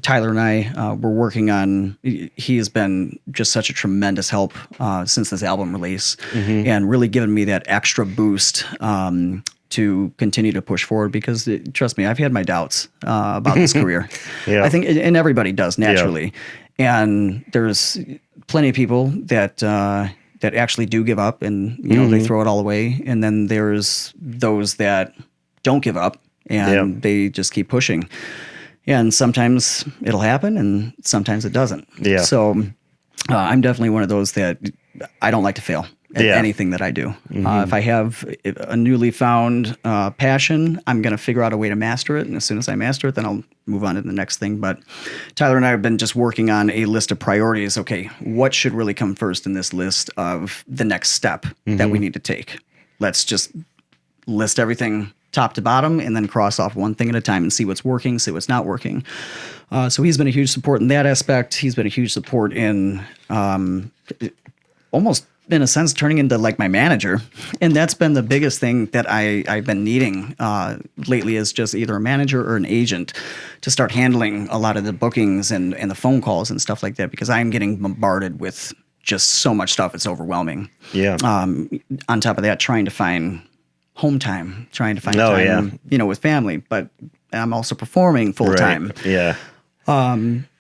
[SPEAKER 1] Tyler and I, we're working on, he has been just such a tremendous help since this album release and really given me that extra boost to continue to push forward because trust me, I've had my doubts about this career. I think, and everybody does naturally. And there's plenty of people that actually do give up and, they throw it all away. And then there's those that don't give up and they just keep pushing. And sometimes it'll happen and sometimes it doesn't. Yeah. So I'm definitely one of those that I don't like to fail at anything that I do. If I have a newly found passion, I'm going to figure out a way to master it. And as soon as I master it, then I'll move on to the next thing. But Tyler and I have been just working on a list of priorities. Okay, what should really come first in this list of the next step that we need to take? Let's just list everything top to bottom and then cross off one thing at a time and see what's working, see what's not working. So he's been a huge support in that aspect. He's been a huge support in almost in a sense turning into like my manager, and that's been the biggest thing that I've been needing lately is just either a manager or an agent to start handling a lot of the bookings and the phone calls and stuff like that, because I'm getting bombarded with just so much stuff. It's overwhelming. On top of that, trying to find home time, trying to find time with family, but I'm also performing full time.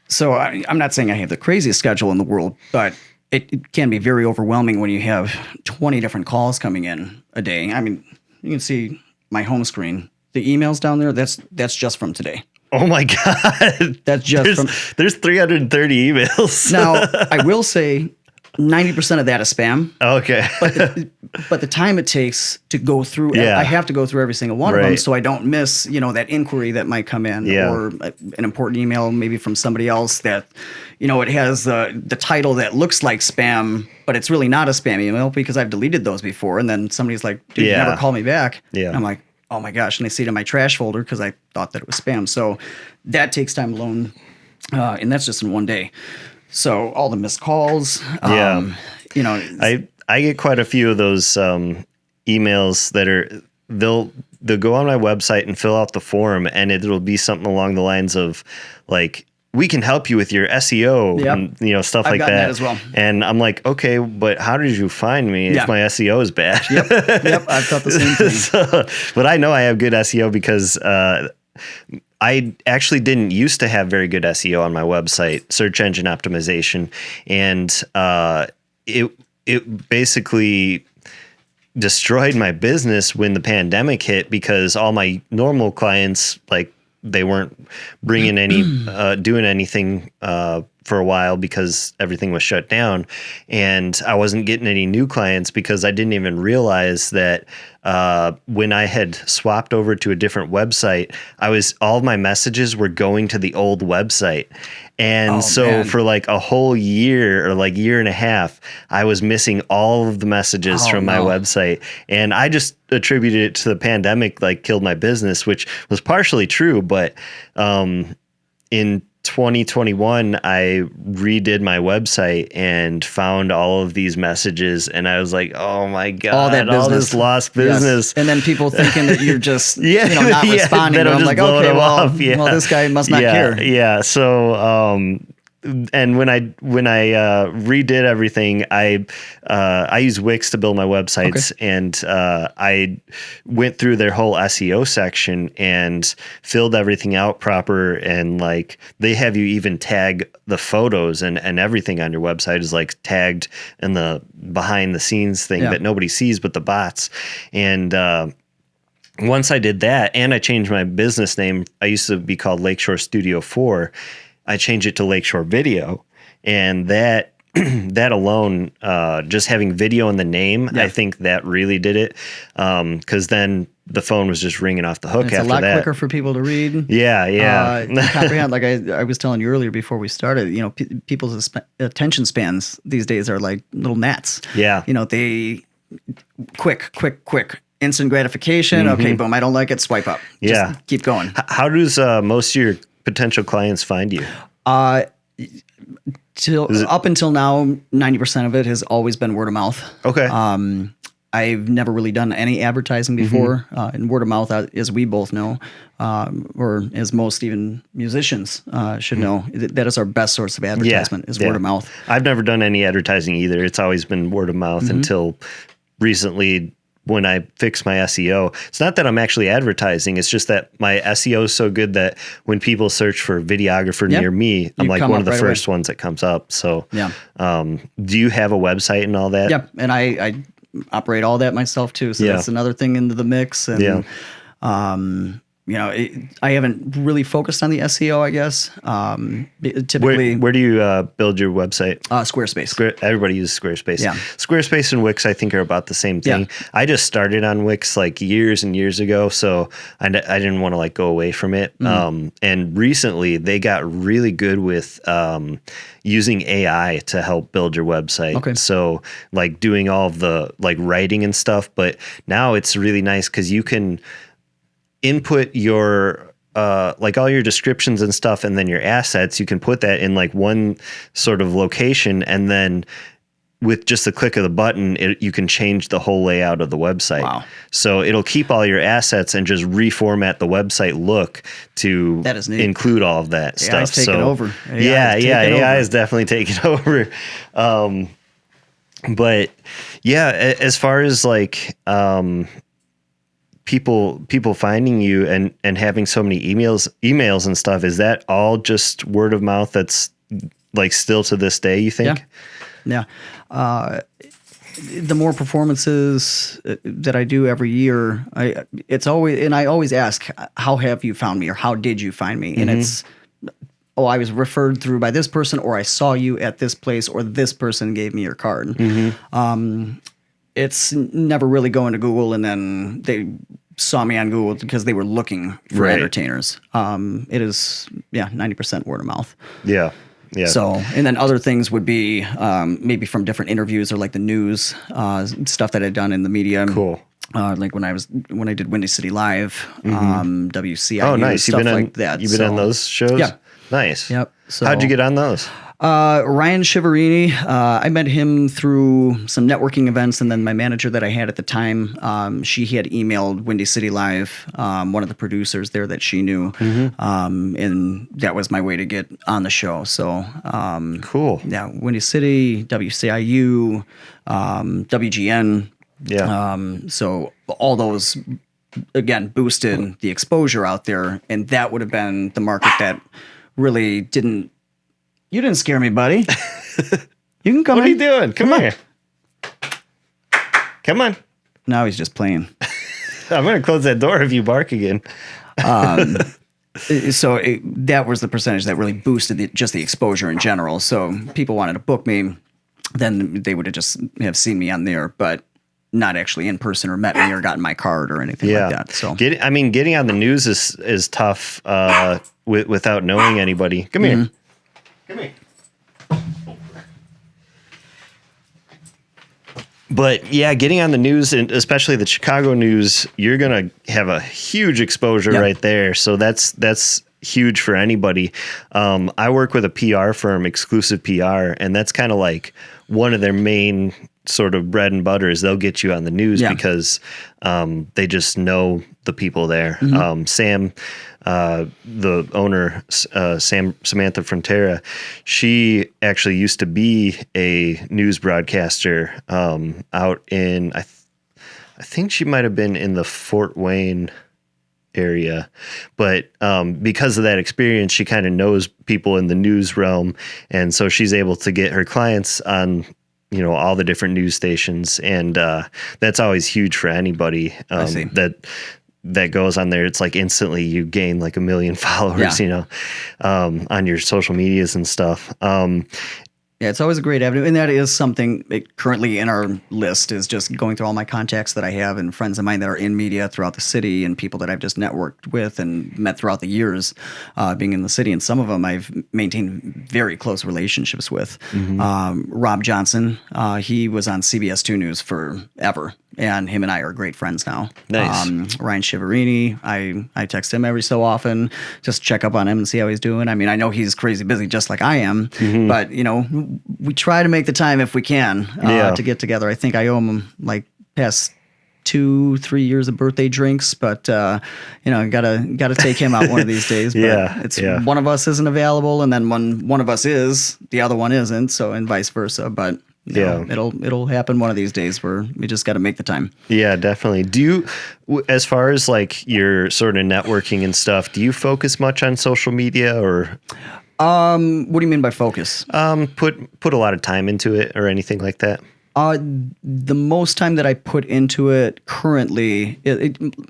[SPEAKER 1] So I'm not saying I have the craziest schedule in the world, but it can be very overwhelming when you have 20 different calls coming in a day. You can see my home screen. The emails down there, that's just from today.
[SPEAKER 2] Oh my God.
[SPEAKER 1] That's just
[SPEAKER 2] there's 330 emails.
[SPEAKER 1] Now, I will say 90% of that is spam.
[SPEAKER 2] Okay.
[SPEAKER 1] But the time it takes to go through, I have to go through every single one of them so I don't miss, that inquiry that might come in or an important email maybe from somebody else that, it has the title that looks like spam, but it's really not a spam email because I've deleted those before. And then somebody's like, dude, you never call me back. And I'm like, oh my gosh. And they see it in my trash folder because I thought that it was spam. So that takes time alone. And that's just in one day. So all the missed calls.
[SPEAKER 2] Yeah.
[SPEAKER 1] You know,
[SPEAKER 2] I get quite a few of those emails that are they'll go on my website and fill out the form, and it'll be something along the lines of like, we can help you with your SEO
[SPEAKER 1] Yep.
[SPEAKER 2] and, you know, stuff
[SPEAKER 1] I've
[SPEAKER 2] like
[SPEAKER 1] gotten
[SPEAKER 2] that.
[SPEAKER 1] that as well.
[SPEAKER 2] And I'm like, okay, but how did you find me
[SPEAKER 1] Yeah.
[SPEAKER 2] if my SEO is bad?
[SPEAKER 1] Yep. I've thought the same thing.
[SPEAKER 2] But I know I have good SEO because I actually didn't used to have very good SEO on my website, search engine optimization, and it basically destroyed my business when the pandemic hit because all my normal clients, like, they weren't bringing any, doing anything for a while because everything was shut down. And I wasn't getting any new clients because I didn't even realize that when I had swapped over to a different website, all of my messages were going to the old website. And
[SPEAKER 1] man.
[SPEAKER 2] for like a whole year or like year and a half, I was missing all of the messages from my website. And I just attributed it to the pandemic, like killed my business, which was partially true. But in 2021, I redid my website and found all of these messages, and I was like, "Oh my god, all this lost business!"
[SPEAKER 1] Yes. And then people thinking that you're just
[SPEAKER 2] not
[SPEAKER 1] responding. Well, I'm like, okay, well, this guy must not care.
[SPEAKER 2] Yeah. So, and when I redid everything, I use Wix to build my websites, and I went through their whole SEO section and filled everything out proper, and like they have you even tag the photos and everything on your website is like tagged in the behind the scenes thing that nobody sees but the bots. And once I did that, and I changed my business name, I used to be called Lakeshore Studio 4. I changed it to Lakeshore Video, and that that alone, just having video in the name, I think that really did it. Because then the phone was just ringing off the hook after that.
[SPEAKER 1] It's a lot quicker for people to read.
[SPEAKER 2] Yeah.
[SPEAKER 1] Comprehend. Like I was telling you earlier before we started, you know, people's attention spans these days are like little gnats.
[SPEAKER 2] Yeah.
[SPEAKER 1] You know, they quick. Instant gratification. Okay, boom. I don't like it. Swipe up. Just keep going.
[SPEAKER 2] How does most of your potential clients find you?
[SPEAKER 1] Up until now, 90% of it has always been word of mouth.
[SPEAKER 2] Okay.
[SPEAKER 1] I've never really done any advertising before. And word of mouth, as we both know, or as most even musicians should know, that is our best source of advertisement is word of mouth.
[SPEAKER 2] I've never done any advertising either. It's always been word of mouth until recently, when I fixed my SEO. It's not that I'm actually advertising. It's just that my SEO is so good that when people search for videographer near me, I'm like one of the first ones that comes up. So, do you have a website and all that?
[SPEAKER 1] Yeah. And I operate all that myself too. So that's another thing into the mix. And, you know, I haven't really focused on the SEO, I guess. Typically,
[SPEAKER 2] where do you build your website?
[SPEAKER 1] Squarespace.
[SPEAKER 2] Everybody uses Squarespace.
[SPEAKER 1] Yeah.
[SPEAKER 2] Squarespace and Wix, I think, are about the same thing.
[SPEAKER 1] Yeah.
[SPEAKER 2] I just started on Wix like years and years ago, so I didn't want to like go away from it. And recently, they got really good with using AI to help build your website.
[SPEAKER 1] Okay.
[SPEAKER 2] So like doing all of the like writing and stuff, but now it's really nice because you can input your like all your descriptions and stuff, and then your assets, you can put that in like one sort of location, and then with just the click of the button, you can change the whole layout of the website.
[SPEAKER 1] Wow.
[SPEAKER 2] So it'll keep all your assets and just reformat the website look to include all of that stuff.
[SPEAKER 1] AI's taking over.
[SPEAKER 2] AI is definitely taking over. But yeah, as far as like people finding you and having so many emails and stuff, is that all just word of mouth that's like still to this day, you think?
[SPEAKER 1] Yeah. The more performances that I do every year, I always ask, how have you found me, or how did you find me? And it's, I was referred through by this person, or I saw you at this place, or this person gave me your card. It's never really going to Google and then they saw me on Google because they were looking for entertainers. It is 90% word of mouth.
[SPEAKER 2] Yeah.
[SPEAKER 1] So, and then other things would be maybe from different interviews or like the news stuff that I'd done in the media.
[SPEAKER 2] Cool.
[SPEAKER 1] Like when I did Windy City Live, WCIU,
[SPEAKER 2] oh, nice.
[SPEAKER 1] Stuff like that.
[SPEAKER 2] You've been on those shows?
[SPEAKER 1] Yeah.
[SPEAKER 2] Nice.
[SPEAKER 1] Yep. So,
[SPEAKER 2] how'd you get on those?
[SPEAKER 1] Ryan Shiverini, I met him through some networking events, and then my manager that I had at the time, she had emailed Windy City Live, one of the producers there that she knew, and that was my way to get on the show. So,
[SPEAKER 2] Cool.
[SPEAKER 1] yeah, Windy City, WCIU, WGN.
[SPEAKER 2] Yeah.
[SPEAKER 1] So all those, again, boosted the exposure out there, and that would have been the market that really didn't. You didn't scare me, buddy. You can come
[SPEAKER 2] What are
[SPEAKER 1] in.
[SPEAKER 2] you doing? Come here. Come on.
[SPEAKER 1] Now he's just playing.
[SPEAKER 2] I'm going to close that door if you bark again.
[SPEAKER 1] So that was the percentage that really boosted just the exposure in general. So people wanted to book me, then they would have seen me on there, but not actually in person or met me or gotten my card or anything like that. So
[SPEAKER 2] getting on the news is tough without knowing anybody. Come here. Come here. But yeah, getting on the news, and especially the Chicago news, you're gonna have a huge exposure right there. So that's huge for anybody. I work with a PR firm, Exclusive PR, and that's kind of like one of their main sort of bread and butter is they'll get you on the news because they just know the people there. Sam, the owner, Samantha Frontera, she actually used to be a news broadcaster out in, I think she might have been in the Fort Wayne area, but because of that experience, she kind of knows people in the news realm, and so she's able to get her clients on all the different news stations, and that's always huge for anybody that goes on there. It's like instantly you gain like 1 million followers, on your social medias and stuff.
[SPEAKER 1] Yeah, it's always a great avenue, and that is something currently in our list is just going through all my contacts that I have and friends of mine that are in media throughout the city and people that I've just networked with and met throughout the years being in the city. And some of them I've maintained very close relationships with. Rob Johnson, he was on CBS 2 News forever, and him and I are great friends now.
[SPEAKER 2] Nice.
[SPEAKER 1] Ryan Shiverini, I text him every so often, just check up on him and see how he's doing. I mean, I know he's crazy busy just like I am, but we try to make the time if we can to get together. I think I owe him like past 2-3 years of birthday drinks, but gotta take him out one of these days. But one of us isn't available, and then when one of us is, the other one isn't, so and vice versa. But it'll happen one of these days where we just got to make the time. Yeah,
[SPEAKER 2] definitely. Do you, as far as like your sort of networking and stuff, do you focus much on social media or?
[SPEAKER 1] What do you mean by focus?
[SPEAKER 2] Put a lot of time into it or anything like that?
[SPEAKER 1] The most time that I put into it currently,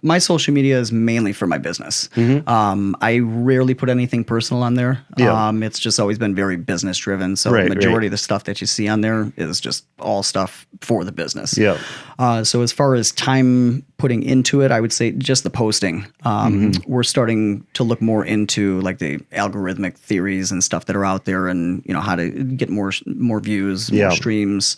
[SPEAKER 1] my social media is mainly for my business. I rarely put anything personal on there. It's just always been very business driven. So the majority of the stuff that you see on there is just all stuff for the business. So as far as time putting into it, I would say just the posting. We're starting to look more into like the algorithmic theories and stuff that are out there, and how to get more views, more streams,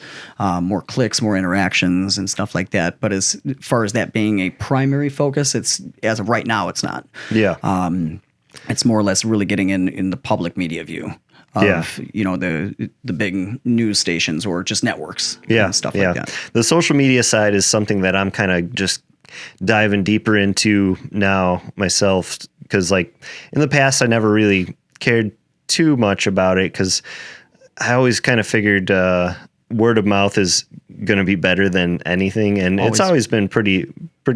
[SPEAKER 1] more clicks, more interactions, and stuff like that. But as far as that being a primary focus, it's as of right now, it's not. It's more or less really getting in the public media view of the big news stations or just networks and stuff like that.
[SPEAKER 2] The social media side is something that I'm kind of just diving deeper into now myself, because like in the past I never really cared too much about it because I always kind of figured word of mouth is going to be better than anything, and it's always been pretty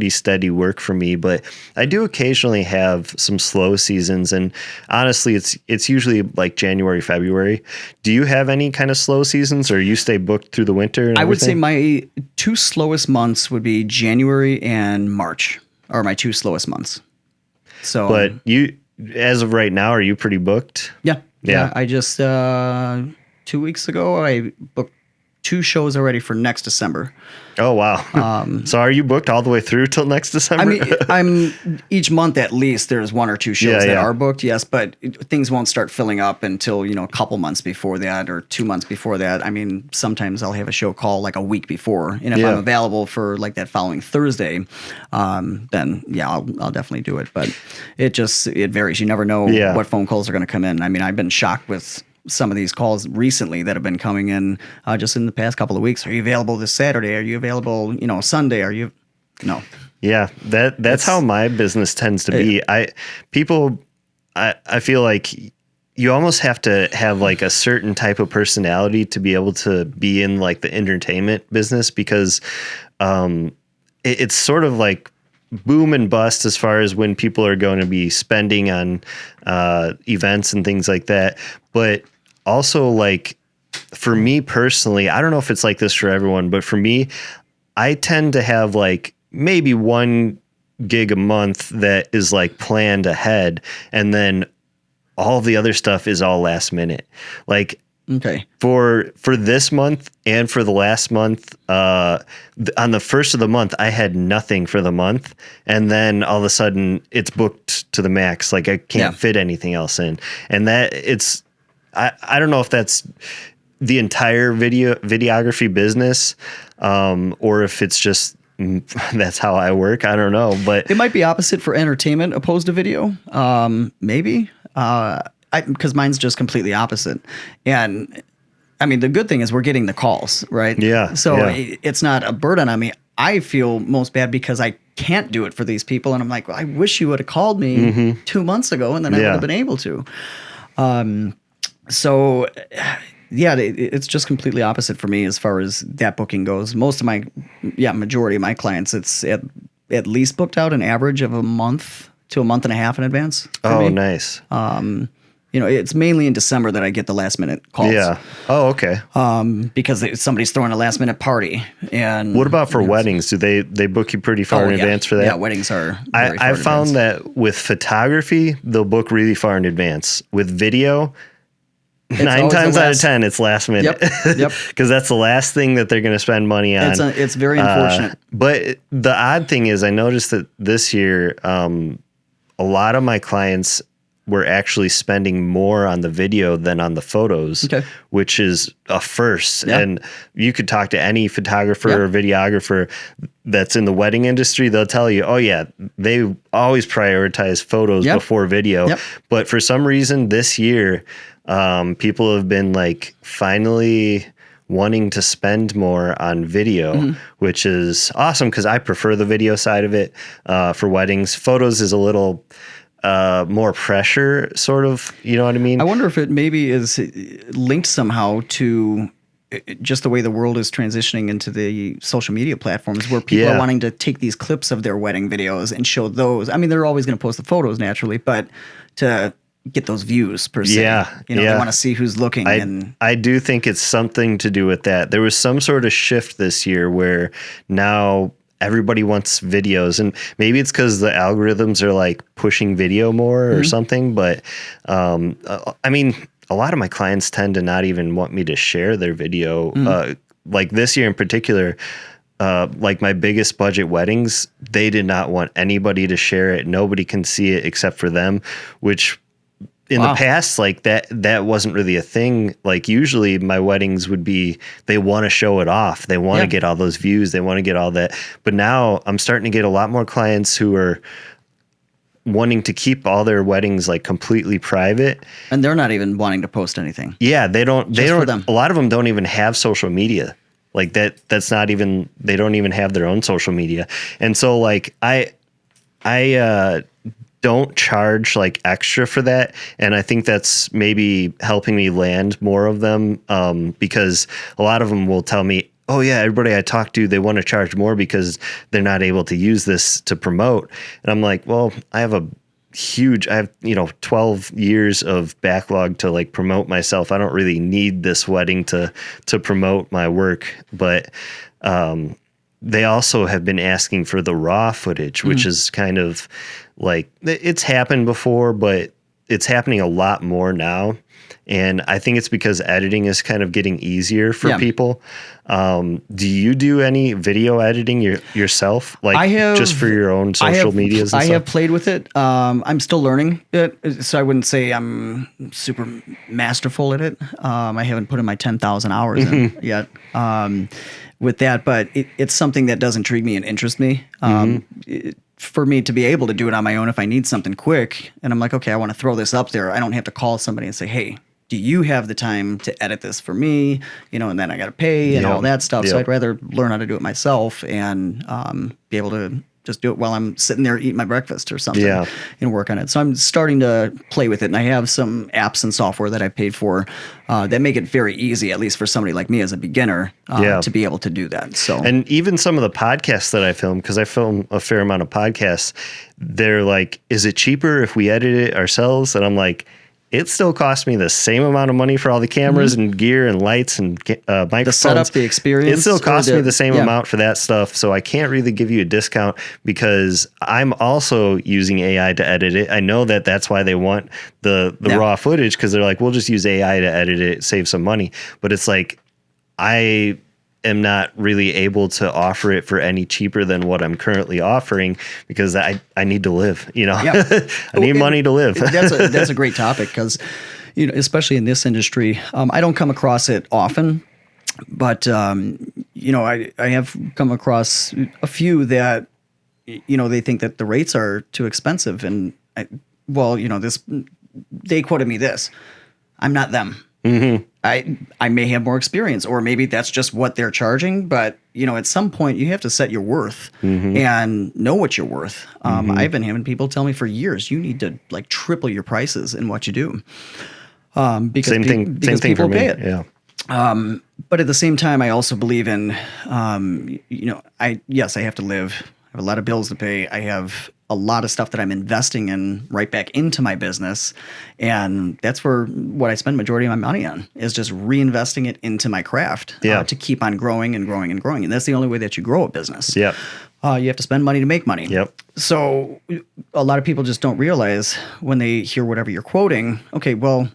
[SPEAKER 2] steady work for me. But I do occasionally have some slow seasons, and honestly, it's usually like January, February. Do you have any kind of slow seasons, or you stay booked through the winter? And
[SPEAKER 1] I would say my 2 slowest months would be January and March, are my 2 slowest months. So,
[SPEAKER 2] but you, as of right now, are you pretty booked?
[SPEAKER 1] Yeah. I just 2 weeks ago I booked 2 shows already for next December.
[SPEAKER 2] Oh, wow. So are you booked all the way through till next December?
[SPEAKER 1] I mean, I'm each month at least there's 1 or 2 shows that are booked, yes, but things won't start filling up until, a couple months before that or 2 months before that. I mean, sometimes I'll have a show call like a week before, and if I'm available for like that following Thursday, then I'll definitely do it. But it varies. You never know what phone calls are going to come in. I mean, I've been shocked with some of these calls recently that have been coming in just in the past couple of weeks. Are you available this Saturday? Are you available, Sunday? Are you? No.
[SPEAKER 2] Yeah, that's how my business tends to be. I feel like you almost have to have like a certain type of personality to be able to be in like the entertainment business, because it's sort of like boom and bust as far as when people are going to be spending on events and things like that. But also, like, for me personally, I don't know if it's like this for everyone, but for me, I tend to have like maybe one gig a month that is like planned ahead, and then all the other stuff is all last minute. Like,
[SPEAKER 1] okay,
[SPEAKER 2] for this month and for the last month, on the first of the month, I had nothing for the month, and then all of a sudden it's booked to the max. Like, I can't fit anything else in, and that it's I don't know if that's the entire videography business, or if it's just that's how I work. I don't know, but
[SPEAKER 1] it might be opposite for entertainment opposed to video. Maybe. Because mine's just completely opposite. And I mean, the good thing is we're getting the calls, right?
[SPEAKER 2] Yeah.
[SPEAKER 1] So it's not a burden on me. I feel most bad because I can't do it for these people. And I'm like, well, I wish you would have called me 2 months ago, and then I would have been able to. So yeah, it's just completely opposite for me as far as that booking goes. Most of majority of my clients, it's at least booked out an average of a month to a month and a half in advance.
[SPEAKER 2] Oh, nice.
[SPEAKER 1] It's mainly in December that I get the last minute calls.
[SPEAKER 2] Yeah. Oh, okay.
[SPEAKER 1] Because somebody's throwing a last minute party. And
[SPEAKER 2] what about for weddings? Do they book you pretty far in advance for that?
[SPEAKER 1] Yeah, weddings are.
[SPEAKER 2] I found that with photography, they'll book really far in advance. With video, it's 9 times out of 10, it's last minute.
[SPEAKER 1] Yep.
[SPEAKER 2] Because that's the last thing that they're going to spend money on.
[SPEAKER 1] It's very unfortunate.
[SPEAKER 2] But the odd thing is, I noticed that this year, a lot of my clients were actually spending more on the video than on the photos, which is a first. Yeah. And you could talk to any photographer or videographer that's in the wedding industry. They'll tell you, oh yeah, they always prioritize photos before video. Yep. But for some reason this year, people have been like finally wanting to spend more on video, which is awesome because I prefer the video side of it for weddings. Photos is a little more pressure, sort of, you know what I mean?
[SPEAKER 1] I wonder if it maybe is linked somehow to just the way the world is transitioning into the social media platforms, where people are wanting to take these clips of their wedding videos and show those. I mean, they're always going to post the photos naturally, but to get those views per se. They want to see who's looking.
[SPEAKER 2] I do think it's something to do with that. There was some sort of shift this year where now everybody wants videos, and maybe it's because the algorithms are like pushing video more or something. But I mean, a lot of my clients tend to not even want me to share their video. Like this year in particular, like my biggest budget weddings, they did not want anybody to share it. Nobody can see it except for them, which in the past, like that wasn't really a thing. Like usually my weddings would be, they want to show it off. They want to get all those views. They want to get all that. But now I'm starting to get a lot more clients who are wanting to keep all their weddings like completely private.
[SPEAKER 1] And they're not even wanting to post anything.
[SPEAKER 2] Yeah, they don't, a lot of them don't even have social media. Like that's not even, they don't even have their own social media. And so like I don't charge like extra for that. And I think that's maybe helping me land more of them, because a lot of them will tell me, oh yeah, everybody I talk to, they want to charge more because they're not able to use this to promote. And I'm like, well, I have 12 years of backlog to like promote myself. I don't really need this wedding to promote my work. But they also have been asking for the raw footage, which is kind of like, it's happened before, but it's happening a lot more now. And I think it's because editing is kind of getting easier for people. Do you do any video editing yourself? Like just for your own social medias and stuff?
[SPEAKER 1] I have played with it. I'm still learning it, so I wouldn't say I'm super masterful at it. I haven't put in my 10,000 hours in yet with that, but it's something that does intrigue me and interest me. For me to be able to do it on my own if I need something quick, and I'm like, okay, I want to throw this up there. I don't have to call somebody and say, hey, do you have the time to edit this for me? And then I got to pay and all that stuff. So I'd rather learn how to do it myself and be able to just do it while I'm sitting there eating my breakfast or something and work on it. So I'm starting to play with it. And I have some apps and software that I paid for that make it very easy, at least for somebody like me as a beginner, to be able to do that. So,
[SPEAKER 2] and even some of the podcasts that I film, because I film a fair amount of podcasts, they're like, is it cheaper if we edit it ourselves? And I'm like, it still costs me the same amount of money for all the cameras and gear and lights and microphones.
[SPEAKER 1] The setup, the experience.
[SPEAKER 2] It still costs me the same amount for that stuff. So I can't really give you a discount because I'm also using AI to edit it. I know that that's why they want the raw footage, because they're like, we'll just use AI to edit it, save some money. But it's like, I am not really able to offer it for any cheaper than what I'm currently offering because I need to live, I need money to live.
[SPEAKER 1] That's a great topic because, especially in this industry, I don't come across it often, but, I have come across a few that, they think that the rates are too expensive. And they quoted me this, I'm not them. Mm-hmm. I may have more experience, or maybe that's just what they're charging. But, at some point you have to set your worth and know what you're worth. I've been having people tell me for years, you need to like triple your prices in what you do. Because
[SPEAKER 2] same thing
[SPEAKER 1] people
[SPEAKER 2] for me.
[SPEAKER 1] pay it.
[SPEAKER 2] Yeah.
[SPEAKER 1] But at the same time, I also believe in, I have to live. I have a lot of bills to pay. I have a lot of stuff that I'm investing in right back into my business. And that's where what I spend majority of my money on is just reinvesting it into my craft to keep on growing and growing and growing. And that's the only way that you grow a business.
[SPEAKER 2] Yep.
[SPEAKER 1] You have to spend money to make money.
[SPEAKER 2] Yep.
[SPEAKER 1] So a lot of people just don't realize when they hear whatever you're quoting, okay, well,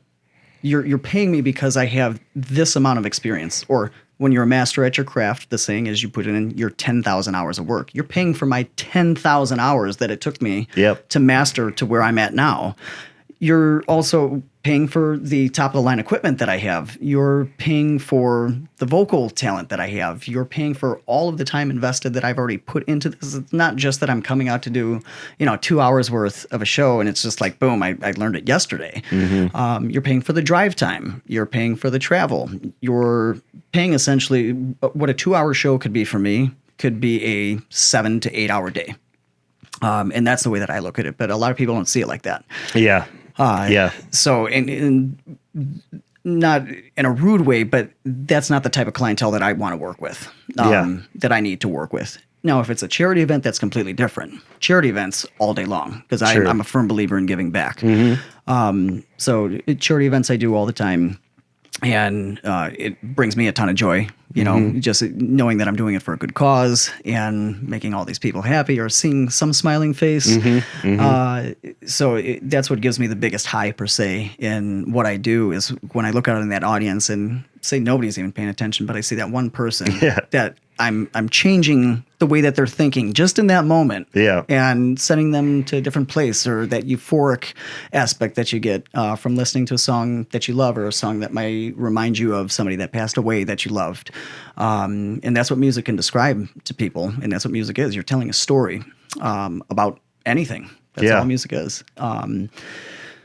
[SPEAKER 1] you're paying me because I have this amount of experience. Or when you're a master at your craft, the saying is you put in your 10,000 hours of work. You're paying for my 10,000 hours that it took me to master to where I'm at now. You're also paying for the top of the line equipment that I have. You're paying for the vocal talent that I have. You're paying for all of the time invested that I've already put into this. It's not just that I'm coming out to do, 2 hours worth of a show and it's just like, boom, I learned it yesterday. Mm-hmm. You're paying for the drive time. You're paying for the travel. You're paying essentially what a 2-hour show could be for me could be a 7 to 8 hour day. And that's the way that I look at it. But a lot of people don't see it like that.
[SPEAKER 2] Yeah.
[SPEAKER 1] So, and not in a rude way, but that's not the type of clientele that I want to work with, that I need to work with. Now, if it's a charity event, that's completely different. Charity events all day long, because I'm a firm believer in giving back. Mm-hmm. So charity events I do all the time. And it brings me a ton of joy, just knowing that I'm doing it for a good cause and making all these people happy or seeing some smiling face. So that's what gives me the biggest high per se in what I do is when I look out in that audience and say nobody's even paying attention, but I see that one person that I'm changing the way that they're thinking just in that moment and sending them to a different place, or that euphoric aspect that you get from listening to a song that you love or a song that might remind you of somebody that passed away that you loved. And that's what music can describe to people. And that's what music is. You're telling a story about anything. That's all music is.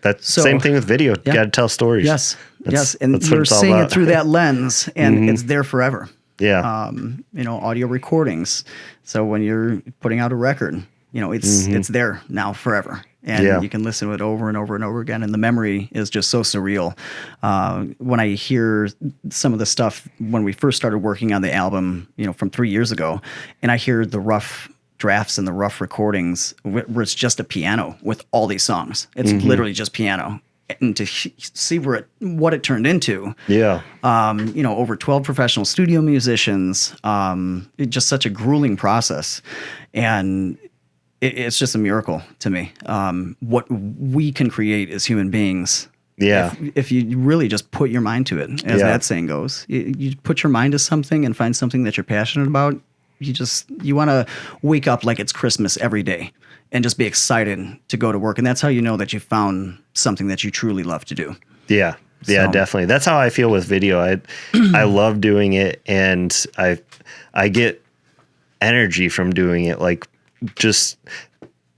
[SPEAKER 2] That's same thing with video. You got to tell stories.
[SPEAKER 1] Yes. And you're seeing it through that lens, and it's there forever.
[SPEAKER 2] Yeah.
[SPEAKER 1] Audio recordings. So when you're putting out a record, it's there now forever. And you can listen to it over and over and over again. And the memory is just so surreal. When I hear some of the stuff when we first started working on the album, from 3 years ago, and I hear the rough drafts and the rough recordings where it's just a piano with all these songs. It's literally just piano. And to see what it turned into, over 12 professional studio musicians, it's just such a grueling process, and it's just a miracle to me. What we can create as human beings, if you really just put your mind to it, as that saying goes, you put your mind to something and find something that you're passionate about. You want to wake up like it's Christmas every day and just be excited to go to work. And that's how you know that you found something that you truly love to do. Yeah,
[SPEAKER 2] definitely. That's how I feel with video. I love doing it, and I get energy from doing it. Like just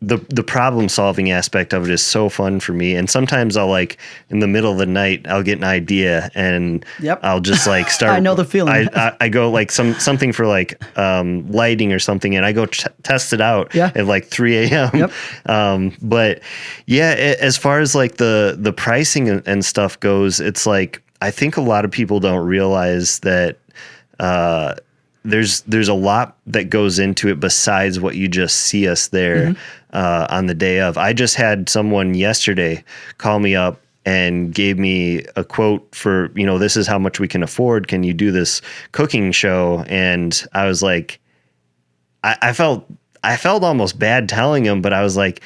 [SPEAKER 2] the problem solving aspect of it is so fun for me. And sometimes I'll like in the middle of the night, I'll get an idea and I'll just like start.
[SPEAKER 1] I know the feeling.
[SPEAKER 2] I go like something for like lighting or something, and I go test it out at like 3 a.m. But yeah, as far as like the pricing and stuff goes, it's like, I think a lot of people don't realize that there's a lot that goes into it besides what you just see us there on the day of. I just had someone yesterday call me up and gave me a quote for, this is how much we can afford. Can you do this cooking show? And I was like, I felt almost bad telling him, but I was like,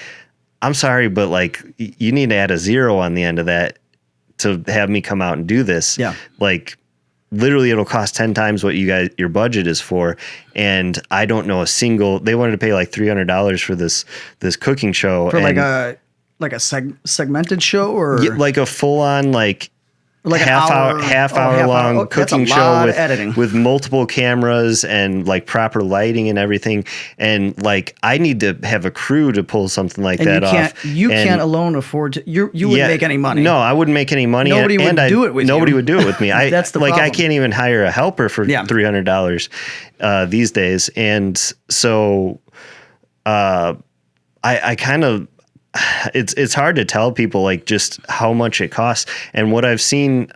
[SPEAKER 2] I'm sorry, but like you need to add a 0 on the end of that to have me come out and do this. Yeah. Like, literally it'll cost 10 times what your budget is for. And I don't know they wanted to pay like $300 for this cooking show.
[SPEAKER 1] For like a segmented show, or
[SPEAKER 2] like a full on, like half hour long cooking show with multiple cameras and like proper lighting and everything. And like, I need to have a crew to pull something like that off.
[SPEAKER 1] You can't alone afford to, you wouldn't make any money.
[SPEAKER 2] No, I wouldn't make any money.
[SPEAKER 1] Nobody would do it with you.
[SPEAKER 2] Nobody would do it with me.
[SPEAKER 1] That's the problem.
[SPEAKER 2] I can't even hire a helper for $300 these days. And so, I kind of, it's hard to tell people like just how much it costs. And what I've seen,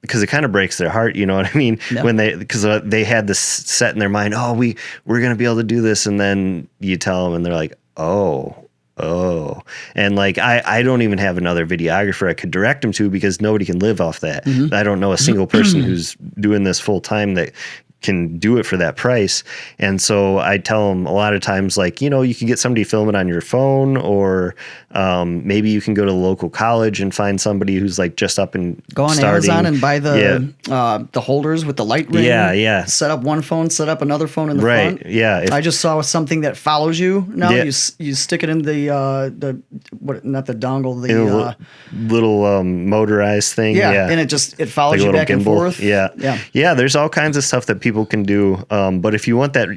[SPEAKER 2] because it kind of breaks their heart, you know what I mean? Yeah. Because they had this set in their mind, we're going to be able to do this. And then you tell them and they're like, oh. And like, I don't even have another videographer I could direct them to, because nobody can live off that. I don't know a single person who's doing this full time that can do it for that price. And so I tell them a lot of times, like, you can get somebody film it on your phone, or maybe you can go to the local college and find somebody who's like just up and
[SPEAKER 1] go on Amazon and buy the holders with the light ring. Yeah. Set up one phone, set up another phone in the front.
[SPEAKER 2] Yeah.
[SPEAKER 1] I just saw something that follows you now. You stick it in the not the dongle, the
[SPEAKER 2] little motorized thing. Yeah.
[SPEAKER 1] And it follows like you back and forth.
[SPEAKER 2] Yeah. There's all kinds of stuff that people can do. But if you want that,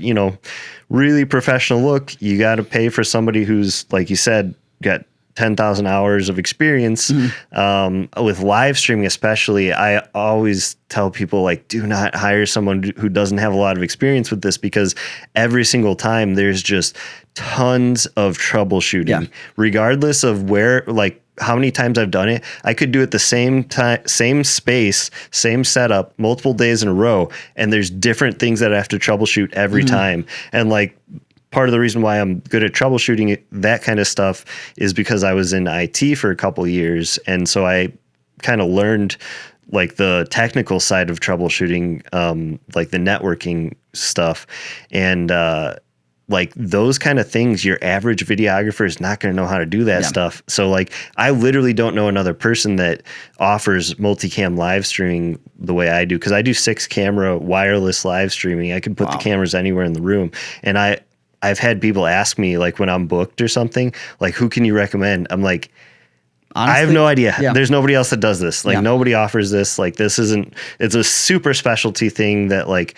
[SPEAKER 2] really professional look, you got to pay for somebody who's, like you said, got 10,000 hours of experience. With live streaming, especially, I always tell people, like, do not hire someone who doesn't have a lot of experience with this, because every single time there's just tons of troubleshooting, regardless of where, like, how many times I've done it. I could do it the same time, same space, same setup, multiple days in a row, and there's different things that I have to troubleshoot every time. And like, part of the reason why I'm good at troubleshooting that kind of stuff is because I was in IT for a couple of years, and so I kind of learned like the technical side of troubleshooting, like the networking stuff, and like those kind of things, your average videographer is not going to know how to do that stuff. So like, I literally don't know another person that offers multicam live streaming the way I do, because I do 6-camera wireless live streaming. I can put the cameras anywhere in the room. And I've had people ask me, like, when I'm booked or something, like, who can you recommend? I'm like, honestly, I have no idea. There's nobody else that does this. Like, nobody offers this. Like, it's a super specialty thing that, like,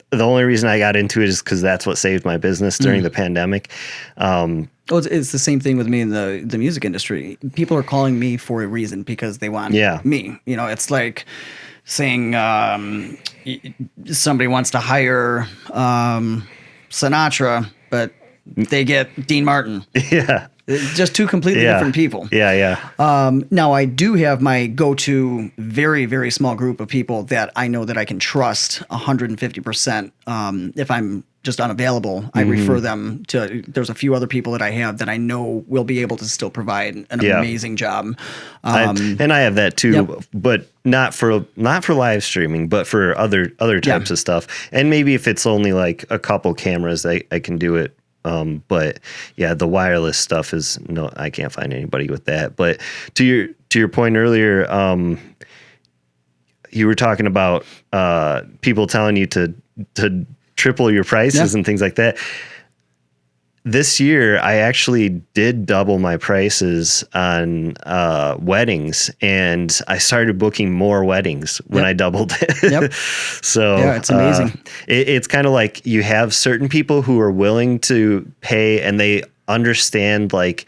[SPEAKER 2] the only reason I got into it is because that's what saved my business during the pandemic.
[SPEAKER 1] It's the same thing with me in the music industry. People are calling me for a reason, because they want me. It's like saying somebody wants to hire Sinatra, but they get Dean Martin. Yeah. Just two completely different people. Now, I do have my go-to very, very small group of people that I know that I can trust 150%. If I'm just unavailable, I refer them to, there's a few other people that I have that I know will be able to still provide an amazing job.
[SPEAKER 2] And I have that too, but not for live streaming, but for other types of stuff. And maybe if it's only like a couple cameras, I can do it. But yeah, the wireless stuff is I can't find anybody with that. But to your point earlier, you were talking about people telling you to triple your prices and things like that. This year, I actually did double my prices on weddings, and I started booking more weddings when I doubled it. So
[SPEAKER 1] it's amazing.
[SPEAKER 2] It's kind of like you have certain people who are willing to pay, and they understand like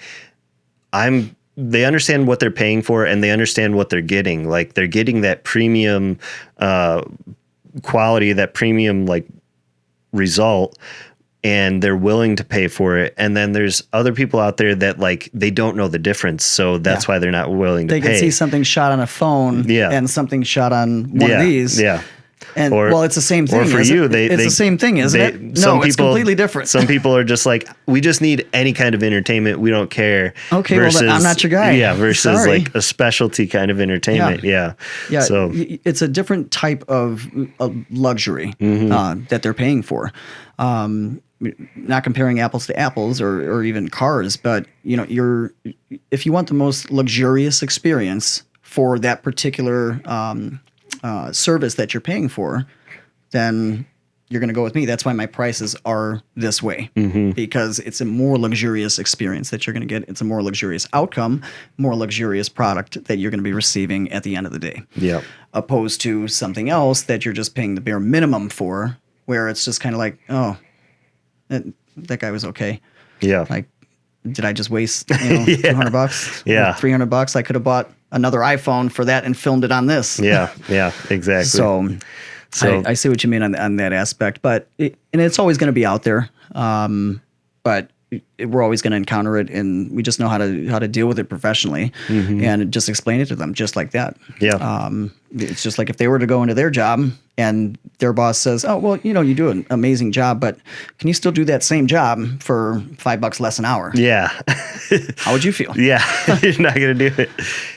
[SPEAKER 2] they understand what they're paying for, and they understand what they're getting. Like they're getting that premium quality, that premium like result, and they're willing to pay for it. And then there's other people out there that like they don't know the difference, so that's why they're not willing to pay.
[SPEAKER 1] They can see something shot on a phone and something shot on one of these.
[SPEAKER 2] Yeah.
[SPEAKER 1] And well, it's the same thing.
[SPEAKER 2] Or for you,
[SPEAKER 1] it's the same thing, isn't it? No, it's completely different.
[SPEAKER 2] Some people are just like, we just need any kind of entertainment. We don't care.
[SPEAKER 1] Okay, versus, well, then I'm not your guy.
[SPEAKER 2] Yeah, versus like a specialty kind of entertainment. Yeah.
[SPEAKER 1] So it's a different type of luxury that they're paying for. Not comparing apples to apples or even cars, but if you want the most luxurious experience for that particular service that you're paying for, then you're going to go with me. That's why my prices are this way, because it's a more luxurious experience that you're going to get. It's a more luxurious outcome, more luxurious product that you're going to be receiving at the end of the day.
[SPEAKER 2] Yeah.
[SPEAKER 1] Opposed to something else that you're just paying the bare minimum for, where it's just kind of like, oh, that guy was okay.
[SPEAKER 2] Yeah.
[SPEAKER 1] Like, did I just waste $200?
[SPEAKER 2] Yeah.
[SPEAKER 1] $300? I could have bought another iPhone for that and filmed it on this.
[SPEAKER 2] Yeah, exactly.
[SPEAKER 1] So I see what you mean on that aspect, but it's always going to be out there. But we're always going to encounter it, and we just know how to deal with it professionally, and just explain it to them just like that.
[SPEAKER 2] Yeah.
[SPEAKER 1] It's just like if they were to go into their job and their boss says, "Oh, well, you do an amazing job, but can you still do that same job for $5 less an hour?"
[SPEAKER 2] Yeah.
[SPEAKER 1] How would you feel?
[SPEAKER 2] Yeah, you're not gonna do it.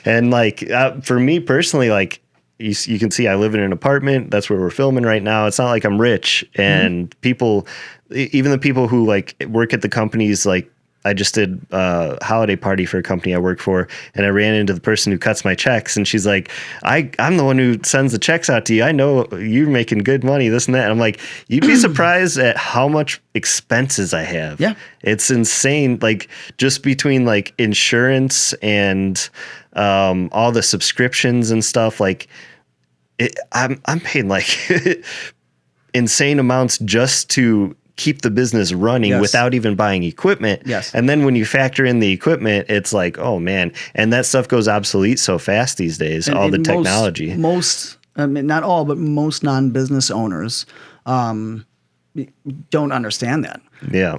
[SPEAKER 2] And like for me personally, like you can see, I live in an apartment. That's where we're filming right now. It's not like I'm rich, and people, even the people who like work at the companies, like I just did a holiday party for a company I work for, and I ran into the person who cuts my checks, and she's like, I'm the one who sends the checks out to you. I know you're making good money, this and that. And I'm like, you'd be surprised at how much expenses I have. Yeah. It's insane. Like just between like insurance and all the subscriptions and stuff, like I'm paying like insane amounts just to keep the business running without even buying equipment.
[SPEAKER 1] Yes.
[SPEAKER 2] And then when you factor in the equipment, it's like, oh man. And that stuff goes obsolete so fast these days, all the technology.
[SPEAKER 1] Most I mean, not all, but most non-business owners don't understand that.
[SPEAKER 2] Yeah.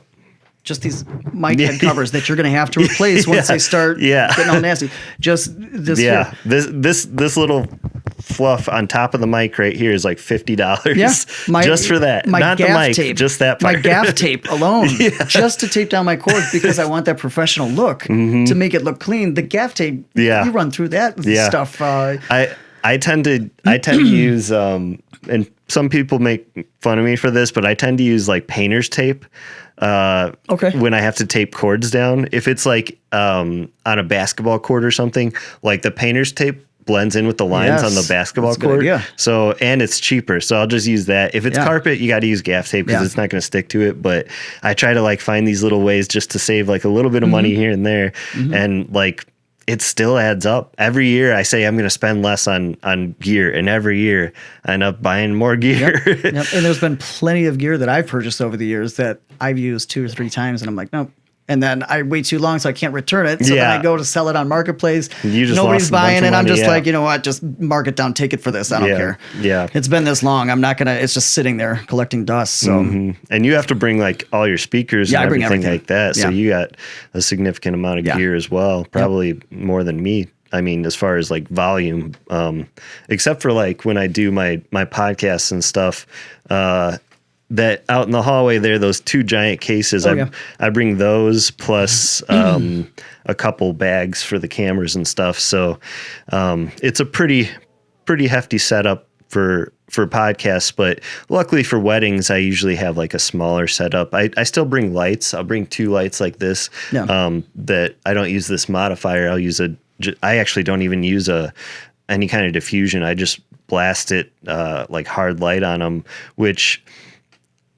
[SPEAKER 1] Just these mic head covers that you're going to have to replace once they start getting all nasty. Just this here.
[SPEAKER 2] This little fluff on top of the mic right here is like $50.
[SPEAKER 1] Yeah,
[SPEAKER 2] just for that. Not the mic, tape, just that part.
[SPEAKER 1] My gaff tape alone, just to tape down my cords because I want that professional look to make it look clean. The gaff tape, you run through that stuff.
[SPEAKER 2] I tend to use and some people make fun of me for this, but I tend to use like painter's tape. When I have to tape cords down, if it's like on a basketball court or something, like the painter's tape blends in with the lines on the basketball court. So, and it's cheaper. So I'll just use that. If it's carpet, you got to use gaff tape because it's not going to stick to it. But I try to like find these little ways just to save like a little bit of money here and there. And like, it still adds up. Every year I say I'm going to spend less on gear, and every year I end up buying more gear.
[SPEAKER 1] And there's been plenty of gear that I've purchased over the years that I've used 2 or 3 times, and I'm like, nope. And then I wait too long, so I can't return it. So then I go to sell it on Marketplace. Nobody's buying it. I'm just like, you know what? Just mark it down. Take it for this. I don't care.
[SPEAKER 2] Yeah.
[SPEAKER 1] It's been this long. I'm not going to, it's just sitting there collecting dust. So.
[SPEAKER 2] And you have to bring like all your speakers and everything like that. So you got a significant amount of gear as well. Probably more than me. I mean, as far as like volume, except for like when I do my podcasts and stuff, that out in the hallway there, those 2 giant cases, I bring those plus a couple bags for the cameras and stuff. So it's a pretty hefty setup for podcasts, but luckily for weddings, I usually have like a smaller setup. I still bring lights. I'll bring 2 lights like this that I don't use this modifier. I actually don't even use any kind of diffusion. I just blast it like hard light on them, which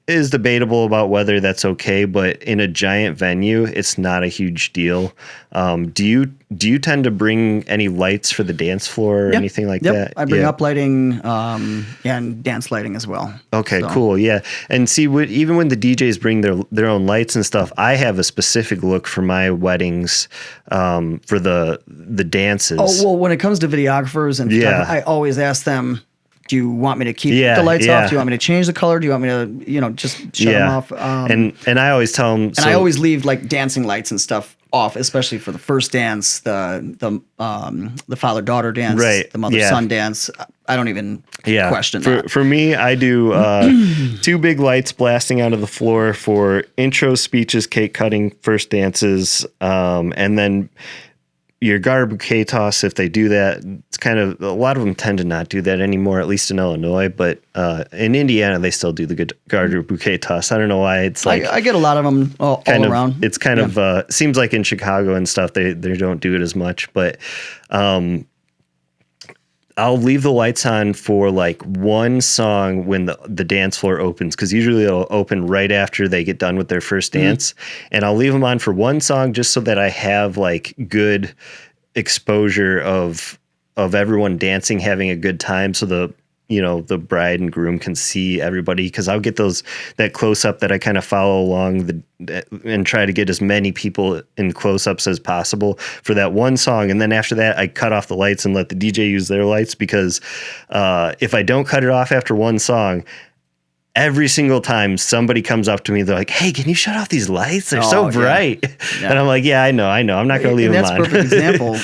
[SPEAKER 2] is debatable about whether that's okay, but in a giant venue, it's not a huge deal. Do you tend to bring any lights for the dance floor or anything like that?
[SPEAKER 1] I bring up lighting and dance lighting as well.
[SPEAKER 2] Okay, cool. Yeah. And see, even when the DJs bring their own lights and stuff, I have a specific look for my weddings for the dances.
[SPEAKER 1] Oh, well, when it comes to videographers and I always ask them, do you want me to keep the lights off? Do you want me to change the color? Do you want me to, just shut them off?
[SPEAKER 2] And I always tell them.
[SPEAKER 1] And I always leave like dancing lights and stuff off, especially for the first dance, the father-daughter dance, the mother-son dance. I don't even question that.
[SPEAKER 2] For me, I do 2 big lights blasting out of the floor for intro speeches, cake cutting, first dances, and then your garter bouquet toss, if they do that. It's kind of, a lot of them tend to not do that anymore, at least in Illinois, but in Indiana, they still do the garter bouquet toss. I don't know why. It's like,
[SPEAKER 1] I get a lot of them all around.
[SPEAKER 2] It's kind of, seems like in Chicago and stuff, they don't do it as much, but I'll leave the lights on for like one song when the dance floor opens, because usually it'll open right after they get done with their first dance. And I'll leave them on for one song just so that I have like good exposure of everyone dancing, having a good time. So the bride and groom can see everybody, because I'll get that close up that I kind of follow along and try to get as many people in close ups as possible for that one song. And then after that, I cut off the lights and let the DJ use their lights, because if I don't cut it off after one song, every single time somebody comes up to me, they're like, "Hey, can you shut off these lights? They're so bright." Yeah. And I'm like, "Yeah, I know. I'm not going to leave them on."
[SPEAKER 1] That's a perfect example.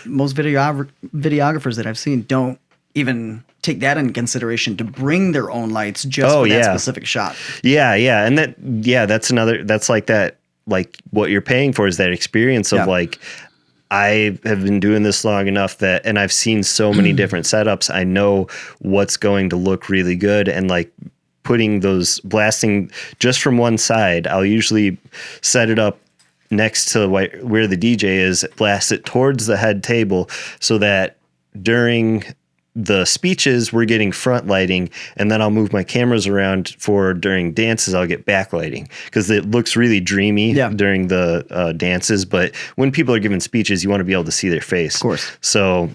[SPEAKER 1] Most videographers that I've seen don't even take that into consideration to bring their own lights just for that specific shot.
[SPEAKER 2] Yeah. And that's like that, like what you're paying for is that experience of like, I have been doing this long enough and I've seen so many different setups. I know what's going to look really good, and like putting those blasting just from one side, I'll usually set it up next to where the DJ is, blast it towards the head table so that during the speeches we're getting front lighting, and then I'll move my cameras around for during dances I'll get backlighting, because it looks really dreamy during the dances, but when people are giving speeches you want to be able to see their face,
[SPEAKER 1] of course.
[SPEAKER 2] So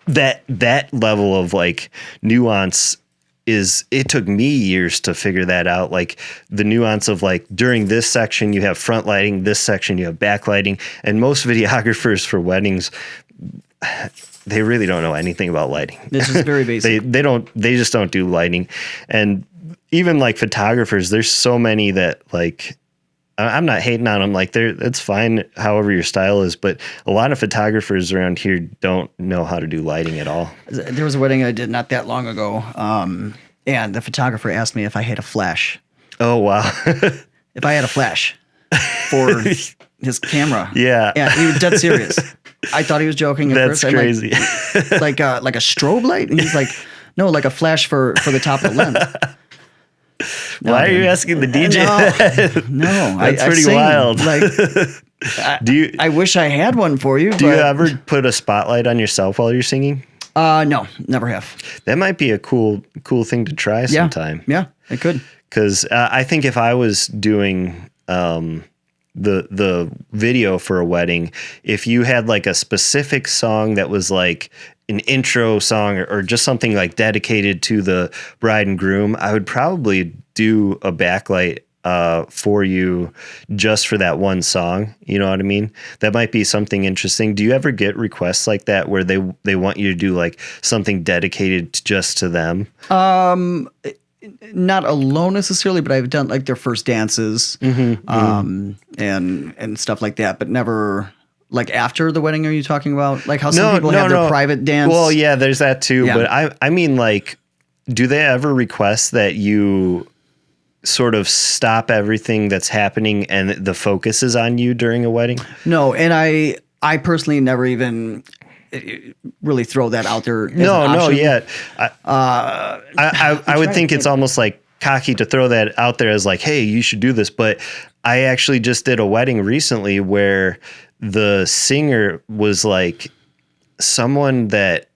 [SPEAKER 2] that level of like nuance it took me years to figure that out, like the nuance of like during this section you have front lighting, this section you have backlighting, and most videographers for weddings, they really don't know anything about lighting.
[SPEAKER 1] This is very basic.
[SPEAKER 2] They just don't do lighting. And even like photographers, there's so many that like, I'm not hating on them. Like it's fine however your style is, but a lot of photographers around here don't know how to do lighting at all.
[SPEAKER 1] There was a wedding I did not that long ago. And the photographer asked me if I had a flash.
[SPEAKER 2] Oh, wow.
[SPEAKER 1] If I had a flash for his camera.
[SPEAKER 2] Yeah.
[SPEAKER 1] Yeah, he was dead serious. I thought he was joking at
[SPEAKER 2] first. That's crazy.
[SPEAKER 1] Like a strobe light? And he's like, no, like a flash for the top of the lens.
[SPEAKER 2] No, why are you asking the DJ?
[SPEAKER 1] No,
[SPEAKER 2] that's pretty wild.
[SPEAKER 1] Like, I wish I had one for you.
[SPEAKER 2] Do you ever put a spotlight on yourself while you're singing?
[SPEAKER 1] No, never have.
[SPEAKER 2] That might be a cool thing to try sometime.
[SPEAKER 1] Yeah, it could.
[SPEAKER 2] Because I think if I was doing the video for a wedding, if you had like a specific song that was like an intro song or just something like dedicated to the bride and groom, I would probably do a backlight for you just for that one song. You know what I mean? That might be something interesting. Do you ever get requests like that where they want you to do like something dedicated just to them?
[SPEAKER 1] Not alone necessarily, but I've done like their first dances, and stuff like that, but never like after the wedding. Are you talking about like how some people have their private dance?
[SPEAKER 2] Well, yeah, there's that too. Yeah. But I mean, like, do they ever request that you sort of stop everything that's happening and the focus is on you during a wedding?
[SPEAKER 1] No, and I personally never even really throw that out there.
[SPEAKER 2] No, yeah. I would think it's almost like cocky to throw that out there as like, hey, you should do this. But I actually just did a wedding recently where the singer was like someone that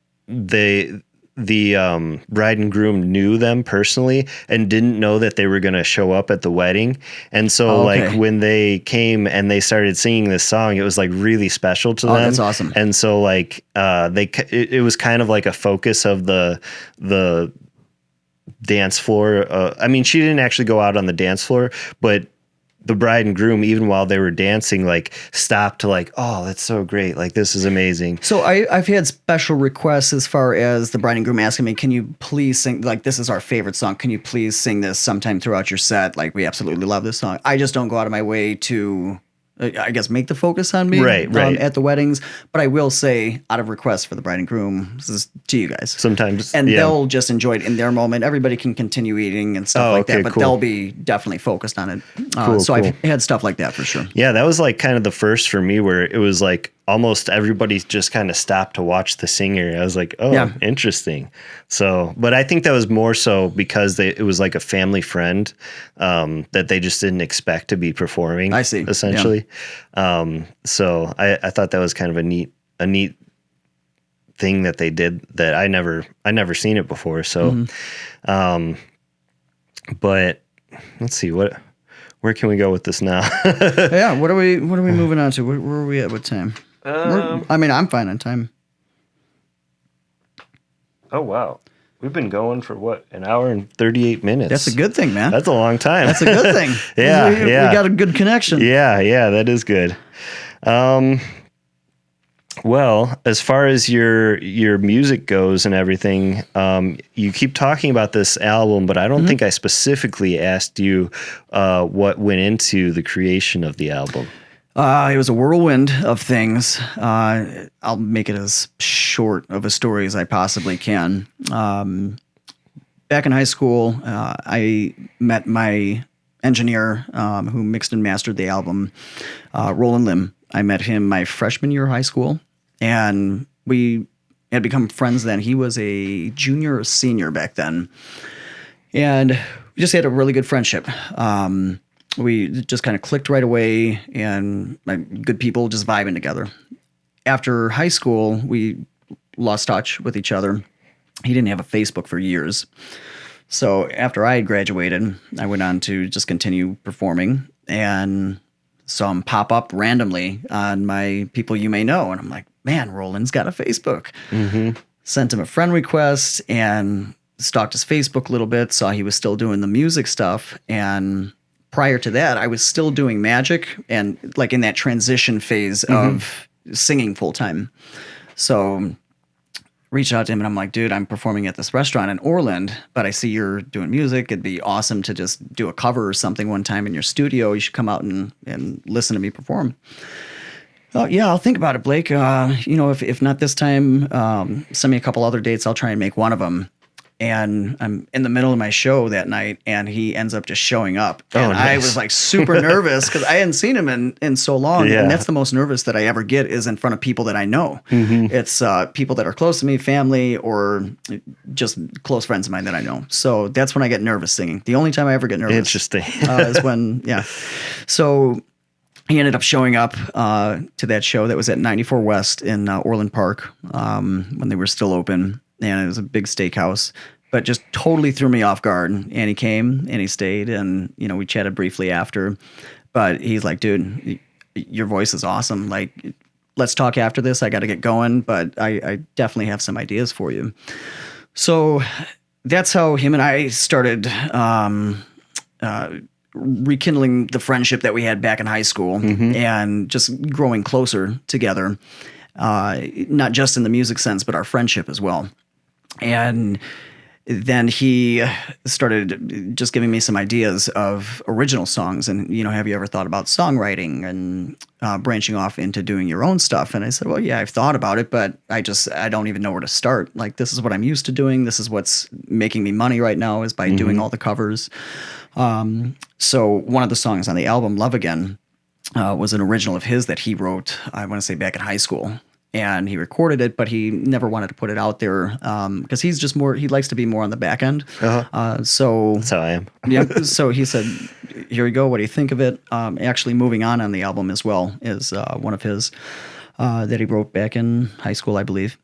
[SPEAKER 2] the bride and groom knew them personally and didn't know that they were going to show up at the wedding. And so like when they came and they started singing this song, it was like really special to them.
[SPEAKER 1] That's awesome.
[SPEAKER 2] And so like it was kind of like a focus of the dance floor. I mean, she didn't actually go out on the dance floor, but the bride and groom, even while they were dancing, like stopped to like, oh, that's so great. Like, this is amazing.
[SPEAKER 1] So I've had special requests as far as the bride and groom asking me, can you please sing, like, this is our favorite song. Can you please sing this sometime throughout your set? Like, we absolutely love this song. I just don't go out of my way to, I guess, make the focus on me
[SPEAKER 2] right.
[SPEAKER 1] At the weddings. But I will say, out of request for the bride and groom, this is to you guys.
[SPEAKER 2] Sometimes.
[SPEAKER 1] And they'll just enjoy it in their moment. Everybody can continue eating and stuff like that, but they'll be definitely focused on it. So I've had stuff like that for sure.
[SPEAKER 2] Yeah, that was like kind of the first for me where it was like almost everybody just kind of stopped to watch the singer. I was like, oh, interesting. So, but I think that was more so because it was like a family friend that they just didn't expect to be performing.
[SPEAKER 1] I see.
[SPEAKER 2] Essentially. Yeah. So I thought that was kind of a neat thing that they did that I never seen it before. So, but let's see where can we go with this now?
[SPEAKER 1] Yeah. What are we moving on to? Where are we at? What time? I mean, I'm fine on time.
[SPEAKER 2] Oh, wow. We've been going for what, an hour and 38 minutes.
[SPEAKER 1] That's a good thing, man.
[SPEAKER 2] That's a long time.
[SPEAKER 1] That's a good thing.
[SPEAKER 2] Yeah.
[SPEAKER 1] We got a good connection.
[SPEAKER 2] Yeah, that is good. Well, as far as your music goes and everything, you keep talking about this album, but I don't think I specifically asked you what went into the creation of the album.
[SPEAKER 1] It was a whirlwind of things. I'll make it as short of a story as I possibly can. Back in high school, I met my engineer who mixed and mastered the album, Roland Lim. I met him my freshman year of high school, and we had become friends then. He was a junior or senior back then, and we just had a really good friendship. We just kind of clicked right away, and good people just vibing together. After high school, we lost touch with each other. He didn't have a Facebook for years. So after I had graduated, I went on to just continue performing and saw him pop up randomly on my People You May Know. And I'm like, man, Roland's got a Facebook. Sent him a friend request and stalked his Facebook a little bit, saw he was still doing the music stuff. And prior to that, I was still doing magic and like in that transition phase of singing full time. So reached out to him and I'm like, dude, I'm performing at this restaurant in Orland, but I see you're doing music. It'd be awesome to just do a cover or something one time in your studio. You should come out and listen to me perform. Oh, yeah, I'll think about it, Blake. If not this time, send me a couple other dates. I'll try and make one of them. And I'm in the middle of my show that night, and he ends up just showing up. And
[SPEAKER 2] nice.
[SPEAKER 1] I was like super nervous because I hadn't seen him in so long.
[SPEAKER 2] Yeah.
[SPEAKER 1] And that's the most nervous that I ever get is in front of people that I know. It's people that are close to me, family, or just close friends of mine that I know. So that's when I get nervous singing. The only time I ever get nervous.
[SPEAKER 2] Interesting.
[SPEAKER 1] Is when, So he ended up showing up to that show that was at 94 West in Orland Park when they were still open. And it was a big steakhouse, but just totally threw me off guard. And he came and he stayed, and we chatted briefly after. But he's like, dude, your voice is awesome. Like, let's talk after this. I got to get going, but I definitely have some ideas for you. So that's how him and I started rekindling the friendship that we had back in high school and just growing closer together, not just in the music sense, but our friendship as well. And then he started just giving me some ideas of original songs and, have you ever thought about songwriting and branching off into doing your own stuff? And I said, well, yeah, I've thought about it, but I don't even know where to start. Like, this is what I'm used to doing. This is what's making me money right now is by doing all the covers. So one of the songs on the album, Love Again, was an original of his that he wrote, I want to say back in high school. And he recorded it, but he never wanted to put it out there because he's just he likes to be more on the back end. So
[SPEAKER 2] that's how I am.
[SPEAKER 1] Yeah. So he said, here you go. What do you think of it? Actually, Moving On the album as well is one of his that he wrote back in high school, I believe.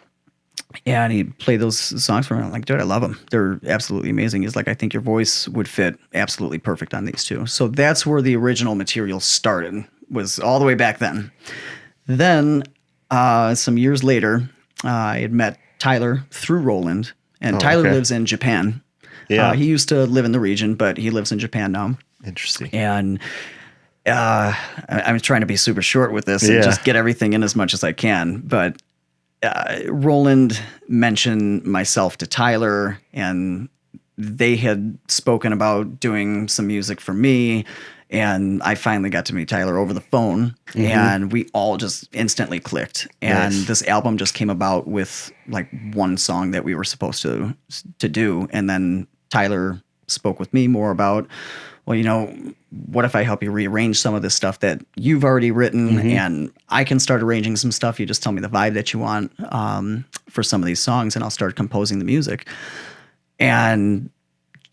[SPEAKER 1] And he played those songs for me. I'm like, dude, I love them. They're absolutely amazing. He's like, I think your voice would fit absolutely perfect on these two. So that's where the original material started, was all the way back then. Then some years later, I had met Tyler through Roland. And Tyler
[SPEAKER 2] okay.
[SPEAKER 1] lives in Japan.
[SPEAKER 2] Yeah.
[SPEAKER 1] He used to live in the region, but he lives in Japan now.
[SPEAKER 2] Interesting.
[SPEAKER 1] And I'm trying to be super short with this and just get everything in as much as I can. But Roland mentioned myself to Tyler, and they had spoken about doing some music for me. And I finally got to meet Tyler over the phone, and we all just instantly clicked. And this album just came about with like one song that we were supposed to do. And then Tyler spoke with me more about, well, you know, what if I help you rearrange some of this stuff that you've already written, and I can start arranging some stuff. You just tell me the vibe that you want for some of these songs, and I'll start composing the music. And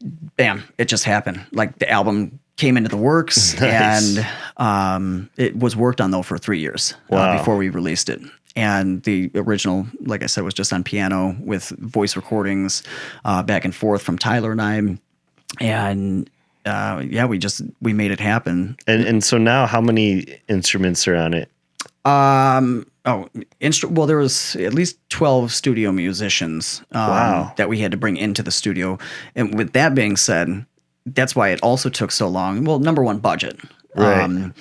[SPEAKER 1] bam, it just happened. Like the album came into the works,
[SPEAKER 2] Nice.
[SPEAKER 1] and it was worked on though for 3 years before we released it. And the original, like I said, was just on piano with voice recordings back and forth from Tyler and I. And we made it happen.
[SPEAKER 2] And so now how many instruments are on it?
[SPEAKER 1] Well, there was at least 12 studio musicians
[SPEAKER 2] Wow.
[SPEAKER 1] that we had to bring into the studio. And with that being said, that's why it also took so long. Well, number one, budget.
[SPEAKER 2] Right.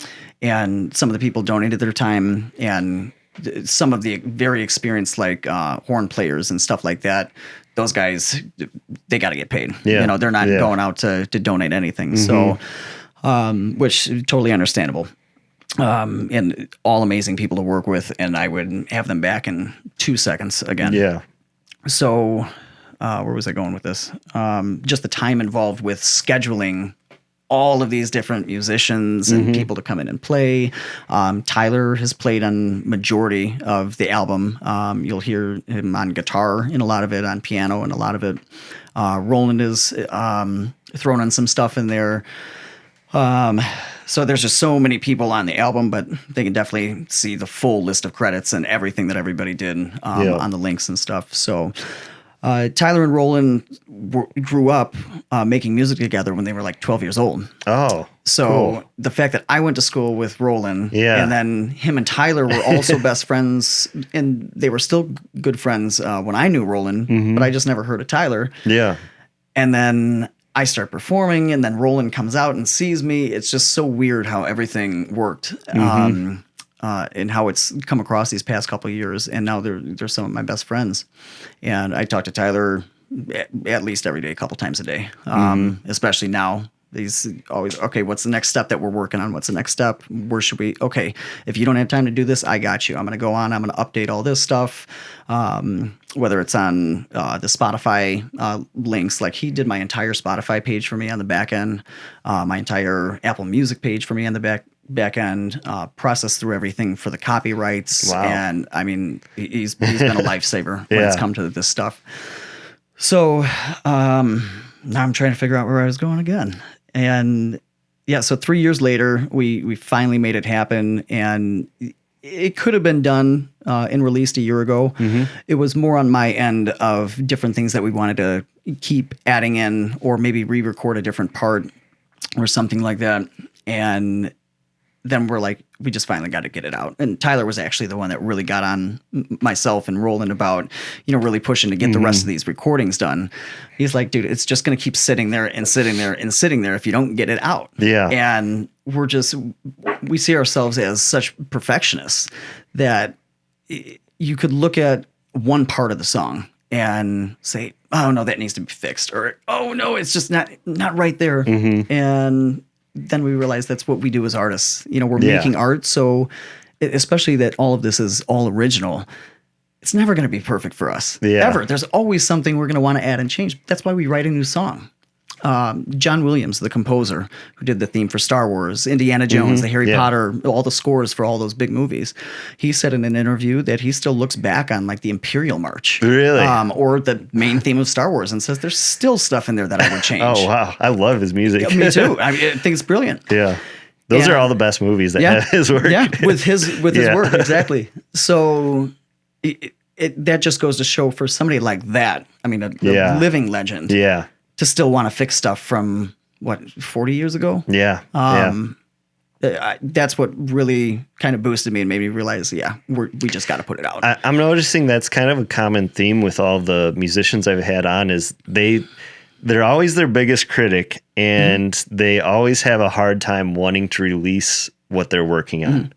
[SPEAKER 1] And some of the people donated their time, and some of the very experienced like horn players and stuff like that, those guys, they got to get paid.
[SPEAKER 2] Yeah.
[SPEAKER 1] You know, they're not going out to donate anything. So, which totally understandable. And all amazing people to work with, and I would have them back in 2 seconds again.
[SPEAKER 2] Yeah.
[SPEAKER 1] So, where was I going with this? Just the time involved with scheduling all of these different musicians and people to come in and play. Tyler has played on majority of the album. You'll hear him on guitar in a lot of it, on piano and a lot of it. Roland is thrown in some stuff in there. So there's just so many people on the album, but they can definitely see the full list of credits and everything that everybody did on the links and stuff. So Tyler and Roland grew up making music together when they were like 12 years old.
[SPEAKER 2] Oh,
[SPEAKER 1] So
[SPEAKER 2] cool.
[SPEAKER 1] the fact that I went to school with Roland,
[SPEAKER 2] Yeah.
[SPEAKER 1] and then him and Tyler were also best friends, and they were still good friends when I knew Roland, but I just never heard of Tyler.
[SPEAKER 2] Yeah.
[SPEAKER 1] And then I start performing, and then Roland comes out and sees me. It's just so weird how everything worked, and how it's come across these past couple of years. And now they're some of my best friends. And I talk to Tyler at least every day, a couple times a day, especially now. He's always, okay, what's the next step that we're working on? What's the next step? Where should we? Okay, if you don't have time to do this, I got you. I'm going to go on. I'm going to update all this stuff, whether it's on the Spotify links. Like he did my entire Spotify page for me on the back end, my entire Apple Music page for me on the back end, processed through everything for the copyrights.
[SPEAKER 2] Wow.
[SPEAKER 1] And I mean, he's been a lifesaver when it's
[SPEAKER 2] Yeah.
[SPEAKER 1] come to this stuff. So now I'm trying to figure out where I was going again. And yeah, so 3 years later, we finally made it happen, and it could have been done and released a year ago. It was more on my end of different things that we wanted to keep adding in, or maybe re-record a different part or something like that. And then we're like, we just finally got to get it out. And Tyler was actually the one that really got on myself and Roland about, really pushing to get the rest of these recordings done. He's like, dude, it's just going to keep sitting there and sitting there and sitting there if you don't get it out.
[SPEAKER 2] Yeah.
[SPEAKER 1] And we see ourselves as such perfectionists that you could look at one part of the song and say, oh no, that needs to be fixed. Or, oh no, it's just not right there. And then we realize that's what we do as artists. We're making art. So especially that all of this is all original, it's never going to be perfect for us.
[SPEAKER 2] Yeah.
[SPEAKER 1] Ever. There's always something we're going to want to add and change. That's why we write a new song. John Williams, the composer who did the theme for Star Wars, Indiana Jones, the Harry Potter, all the scores for all those big movies, he said in an interview that he still looks back on like the Imperial March.
[SPEAKER 2] Really?
[SPEAKER 1] Or the main theme of Star Wars and says there's still stuff in there that I would change.
[SPEAKER 2] Oh, wow. I love his music.
[SPEAKER 1] Me too. I think it's brilliant.
[SPEAKER 2] Yeah. Those are all the best movies that have his work.
[SPEAKER 1] Yeah, with his work, exactly. So that just goes to show for somebody like that. I mean, a living legend.
[SPEAKER 2] Yeah.
[SPEAKER 1] To still want to fix stuff from what 40 years ago.
[SPEAKER 2] Yeah.
[SPEAKER 1] That's what really kind of boosted me and made me realize, we just got to put it out.
[SPEAKER 2] I'm noticing that's kind of a common theme with all the musicians I've had on is they're always their biggest critic, and they always have a hard time wanting to release what they're working on.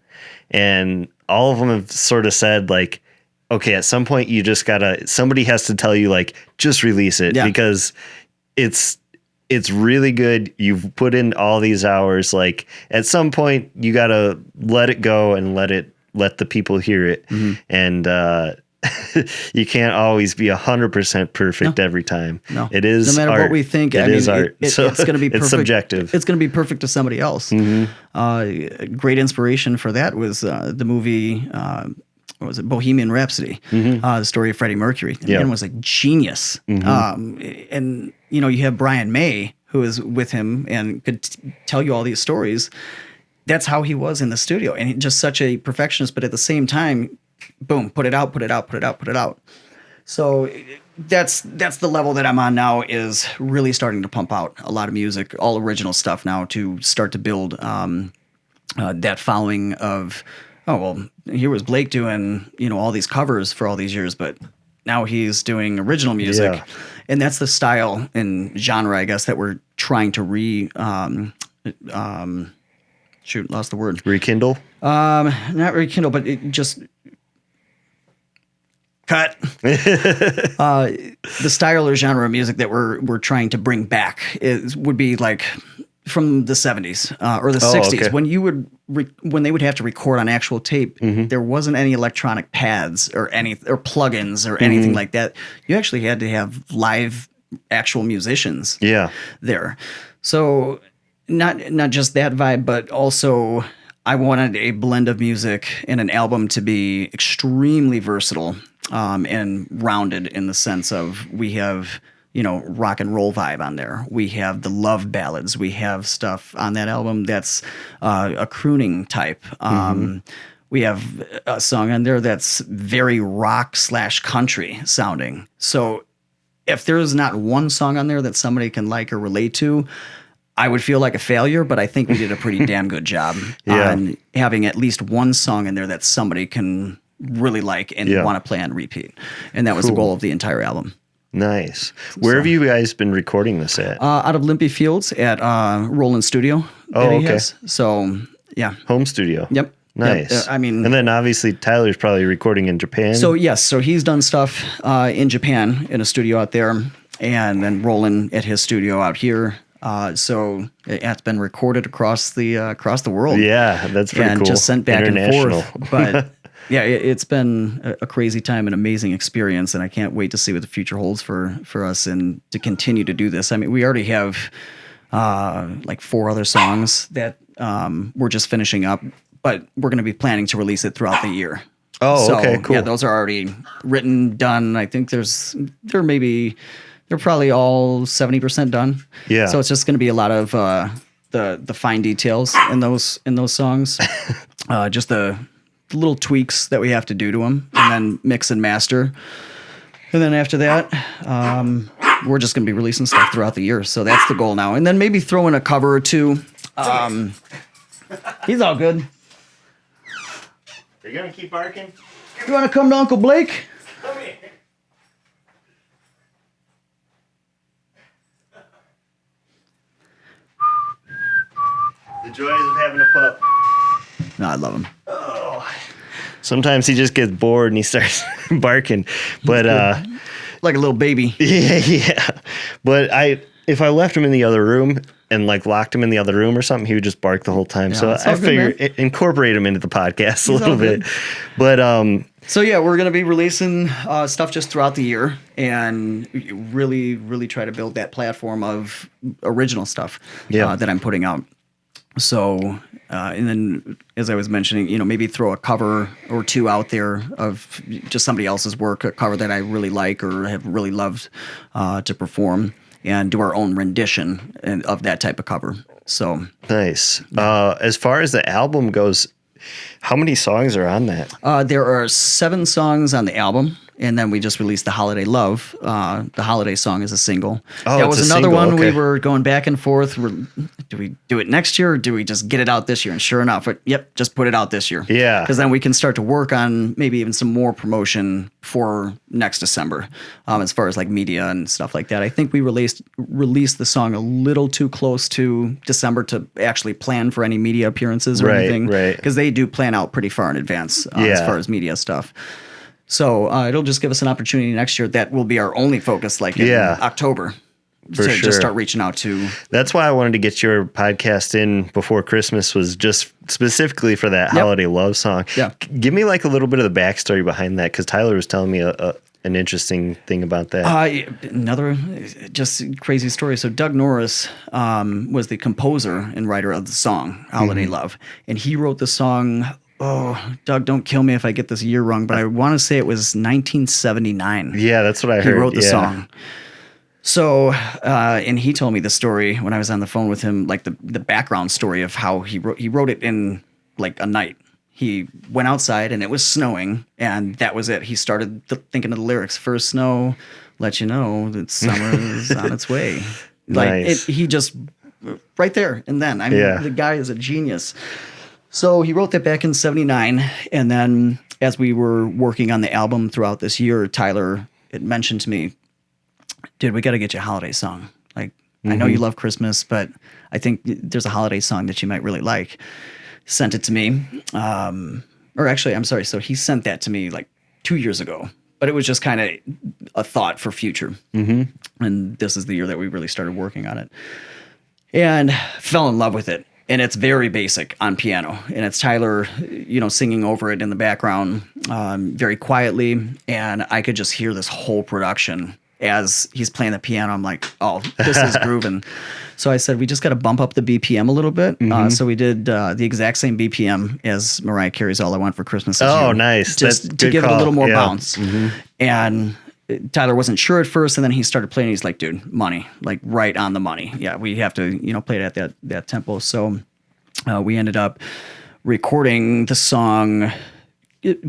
[SPEAKER 2] And all of them have sort of said like, okay, at some point you just somebody has to tell you like, just release it because it's really good. You've put in all these hours. Like at some point you got to let it go and let the people hear it. And, you can't always be 100% perfect every time.
[SPEAKER 1] No,
[SPEAKER 2] it is
[SPEAKER 1] no matter
[SPEAKER 2] art.
[SPEAKER 1] what we think.
[SPEAKER 2] It is art. So
[SPEAKER 1] it's going to be perfect.
[SPEAKER 2] It's subjective.
[SPEAKER 1] It's going to be perfect to somebody else. Great inspiration for that was the movie. What was it? Bohemian Rhapsody. The story of Freddie Mercury. The man was a genius. And you have Brian May, who is with him and could tell you all these stories. That's how he was in the studio, and just such a perfectionist. But at the same time, boom, put it out. So that's the level that I'm on now, is really starting to pump out a lot of music, all original stuff now, to start to build that following of, oh, well, here was Blake doing, all these covers for all these years, but now he's doing original music.
[SPEAKER 2] Yeah.
[SPEAKER 1] And that's the style and genre, I guess, that we're trying to lost the word.
[SPEAKER 2] Rekindle?
[SPEAKER 1] Not rekindle, but it just cut. The style or genre of music that we're trying to bring back would be like from the 70s or the 60s,
[SPEAKER 2] okay.
[SPEAKER 1] when you would when they would have to record on actual tape. There wasn't any electronic pads or plugins or anything like that. You actually had to have live actual musicians there. So not just that vibe, but also I wanted a blend of music and an album to be extremely versatile and rounded, in the sense of we have rock and roll vibe on there. We have the love ballads. We have stuff on that album that's a crooning type. We have a song on there that's very rock/country sounding. So if there's not one song on there that somebody can like or relate to, I would feel like a failure, but I think we did a pretty damn good job on having at least one song in there that somebody can really like and want to play on repeat. And that was the goal of the entire album.
[SPEAKER 2] Nice. Where have you guys been recording this at?
[SPEAKER 1] Out of Limpy Fields at Roland Studio.
[SPEAKER 2] Oh, okay.
[SPEAKER 1] So, yeah.
[SPEAKER 2] Home studio.
[SPEAKER 1] Yep.
[SPEAKER 2] Nice.
[SPEAKER 1] I mean,
[SPEAKER 2] and then obviously Tyler's probably recording in Japan.
[SPEAKER 1] So yes, so he's done stuff in Japan in a studio out there, and then Roland at his studio out here. So it's been recorded across the world.
[SPEAKER 2] Yeah, that's pretty cool.
[SPEAKER 1] And just sent back and forth. But yeah, it's been a crazy time, an amazing experience, and I can't wait to see what the future holds for us and to continue to do this. I mean, we already have like 4 other songs that we're just finishing up, but we're going to be planning to release it throughout the year.
[SPEAKER 2] Oh,
[SPEAKER 1] so,
[SPEAKER 2] okay, cool.
[SPEAKER 1] Yeah, those are already written, done. I think they're probably all 70% done. Yeah. So it's just going to be a lot of the fine details in those songs, just the little tweaks that we have to do to them, and then mix and master. And then after that, we're just going to be releasing stuff throughout the year. So that's the goal now. And then maybe throw in a cover or two. He's all good.
[SPEAKER 2] Are you going to keep barking?
[SPEAKER 1] You want to come to Uncle Blake?
[SPEAKER 2] Come here. The joys of having a pup.
[SPEAKER 1] No, I love him.
[SPEAKER 2] Oh. Sometimes he just gets bored and he starts barking. But
[SPEAKER 1] like a little baby.
[SPEAKER 2] Yeah. But if I left him in the other room and like locked him in the other room or something, he would just bark the whole time. So I figured incorporate him into the podcast a little bit. But
[SPEAKER 1] so yeah, we're gonna be releasing stuff just throughout the year and really, really try to build that platform of original stuff that I'm putting out. So, and then as I was mentioning, maybe throw a cover or two out there of just somebody else's work, a cover that I really like or have really loved to perform, and do our own rendition of that type of cover. So
[SPEAKER 2] nice. As far as the album goes, how many songs are on that?
[SPEAKER 1] There are 7 songs on the album, And then we just released the Holiday Love, the holiday song as a single.
[SPEAKER 2] Oh,
[SPEAKER 1] that
[SPEAKER 2] it's
[SPEAKER 1] was
[SPEAKER 2] a
[SPEAKER 1] another
[SPEAKER 2] single,
[SPEAKER 1] one we
[SPEAKER 2] okay.
[SPEAKER 1] were going back and forth. Do we do it next year or do we just get it out this year? And sure enough, yep, just put it out this year.
[SPEAKER 2] Yeah.
[SPEAKER 1] Because then we can start to work on maybe even some more promotion for next December, as far as like media and stuff like that. I think we released the song a little too close to December to actually plan for any media appearances or anything.
[SPEAKER 2] Right.
[SPEAKER 1] Because they do plan out pretty far in advance as far as media stuff. So it'll just give us an opportunity next year. That will be our only focus, like in October,
[SPEAKER 2] for
[SPEAKER 1] to
[SPEAKER 2] sure.
[SPEAKER 1] just start reaching out to.
[SPEAKER 2] That's why I wanted to get your podcast in before Christmas, was just specifically for that Holiday Love song.
[SPEAKER 1] Yeah.
[SPEAKER 2] Give me like a little bit of the backstory behind that, because Tyler was telling me an interesting thing about that.
[SPEAKER 1] Another just crazy story. So Doug Norris was the composer and writer of the song Holiday Love, and he wrote the song. Oh, Doug, don't kill me if I get this year wrong, but I want to say it was 1979.
[SPEAKER 2] Yeah, that's what I heard.
[SPEAKER 1] He wrote the song. So, and he told me the story when I was on the phone with him, like the background story of how he wrote it in like a night. He went outside and it was snowing, and that was it. He started thinking of the lyrics. First snow, let you know that summer is on its way. Like
[SPEAKER 2] Nice.
[SPEAKER 1] he just right there and then. I mean, the guy is a genius. So he wrote that back in 79, and then as we were working on the album throughout this year, Tyler had mentioned to me, dude, we got to get you a holiday song. Like, I know you love Christmas, but I think there's a holiday song that you might really like. Sent it to me. Or actually, I'm sorry. So he sent that to me like 2 years ago, but it was just kind of a thought for future. And this is the year that we really started working on it and fell in love with it. And it's very basic on piano, and it's Tyler, singing over it in the background, very quietly, and I could just hear this whole production as he's playing the piano. I'm like, oh, this is grooving. So I said, we just got to bump up the BPM a little bit. So we did the exact same BPM as Mariah Carey's "All I Want for Christmas Is You."
[SPEAKER 2] Oh, nice.
[SPEAKER 1] Just
[SPEAKER 2] That's
[SPEAKER 1] to
[SPEAKER 2] good
[SPEAKER 1] give it a
[SPEAKER 2] call.
[SPEAKER 1] little more bounce. And Tyler wasn't sure at first, and then he started playing. He's like, dude, money, like right on the money. Yeah, we have to, play it at that tempo. So we ended up recording the song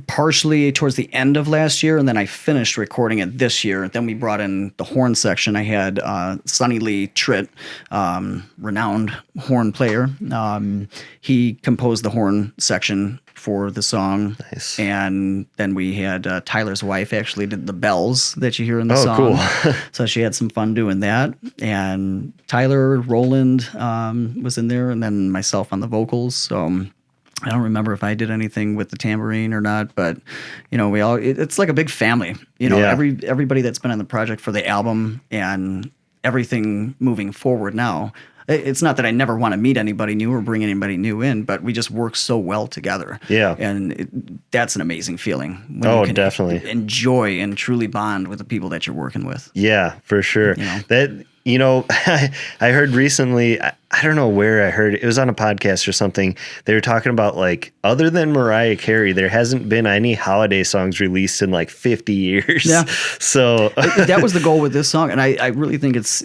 [SPEAKER 1] partially towards the end of last year, and then I finished recording it this year. Then we brought in the horn section. I had Sonny Lee Tritt, renowned horn player. He composed the horn section for the song.
[SPEAKER 2] Nice.
[SPEAKER 1] And then we had Tyler's wife actually did the bells that you hear in the
[SPEAKER 2] Oh,
[SPEAKER 1] song.
[SPEAKER 2] cool.
[SPEAKER 1] So she had some fun doing that. And Tyler, Roland was in there, and then myself on the vocals. So I don't remember if I did anything with the tambourine or not, but we all it's like a big family. Everybody that's been on the project for the album and everything moving forward now. It's not that I never want to meet anybody new or bring anybody new in, but we just work so well together. Yeah. And that's an amazing feeling. When you can
[SPEAKER 2] definitely
[SPEAKER 1] enjoy and truly bond with the people that you're working with.
[SPEAKER 2] Yeah, for sure. I heard recently, I don't know where I heard it. It was on a podcast or something. They were talking about, like, other than Mariah Carey, there hasn't been any holiday songs released in like 50 years.
[SPEAKER 1] Yeah.
[SPEAKER 2] So
[SPEAKER 1] that was the goal with this song. And I really think it's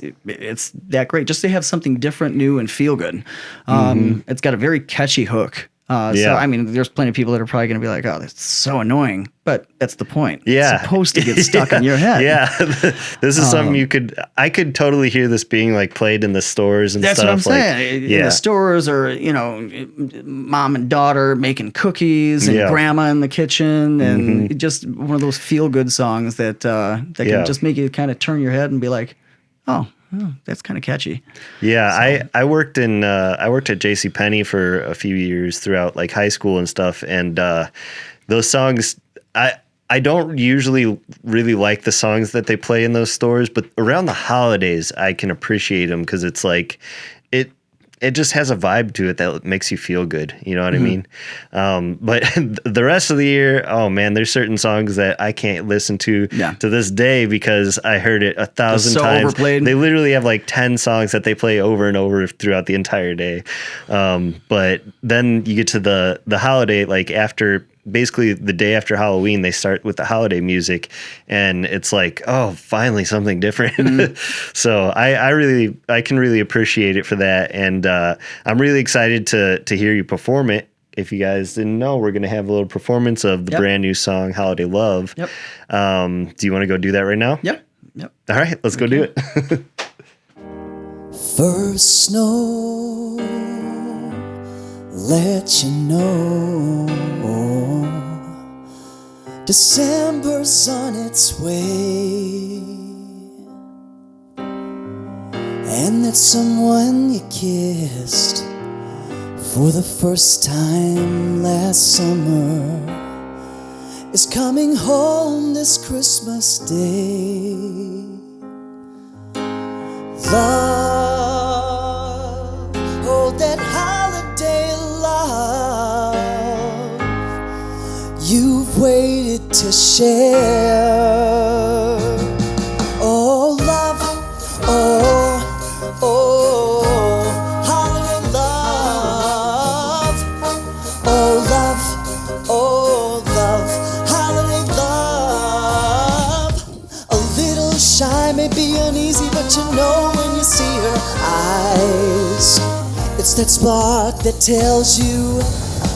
[SPEAKER 1] that great just to have something different, new, and feel good. It's got a very catchy hook. So, I mean, there's plenty of people that are probably going to be like, oh, that's so annoying. But that's the point. Yeah. It's supposed to get stuck in your head.
[SPEAKER 2] Yeah. This is something I could totally hear this being like played in the stores and
[SPEAKER 1] that's
[SPEAKER 2] stuff.
[SPEAKER 1] That's what I'm saying. In the stores, or, mom and daughter making cookies and grandma in the kitchen. And just one of those feel good songs that can just make you kind of turn your head and be like, oh, that's kind of catchy.
[SPEAKER 2] Yeah, so. I worked at JCPenney for a few years throughout like high school and stuff, and those songs I don't usually really like the songs that they play in those stores, but around the holidays I can appreciate them because it's like it just has a vibe to it that makes you feel good. You know what I mean? But the rest of the year, oh man, there's certain songs that I can't listen to this day because I heard it 1,000 times.
[SPEAKER 1] Overplayed.
[SPEAKER 2] They literally have like 10 songs that they play over and over throughout the entire day. But then you get to the holiday, like basically the day after Halloween, they start with the holiday music, and it's like, oh, finally something different. So I can really appreciate it for that, and I'm really excited to hear you perform it. if you guys didn't know, we're going to have a little performance of the brand new song, Holiday Love.
[SPEAKER 1] Yep.
[SPEAKER 2] Do you want to go do that right now?
[SPEAKER 1] Yep.
[SPEAKER 2] All right, let's go do it.
[SPEAKER 3] First snow, let you know December's on its way, and that someone you kissed for the first time last summer is coming home this Christmas Day. Love, oh, that holiday love you've waited to share. Oh, love, oh, oh, holiday love. Oh, love, oh, love, holiday love. A little shy, maybe uneasy, but you know when you see her eyes, it's that spark that tells you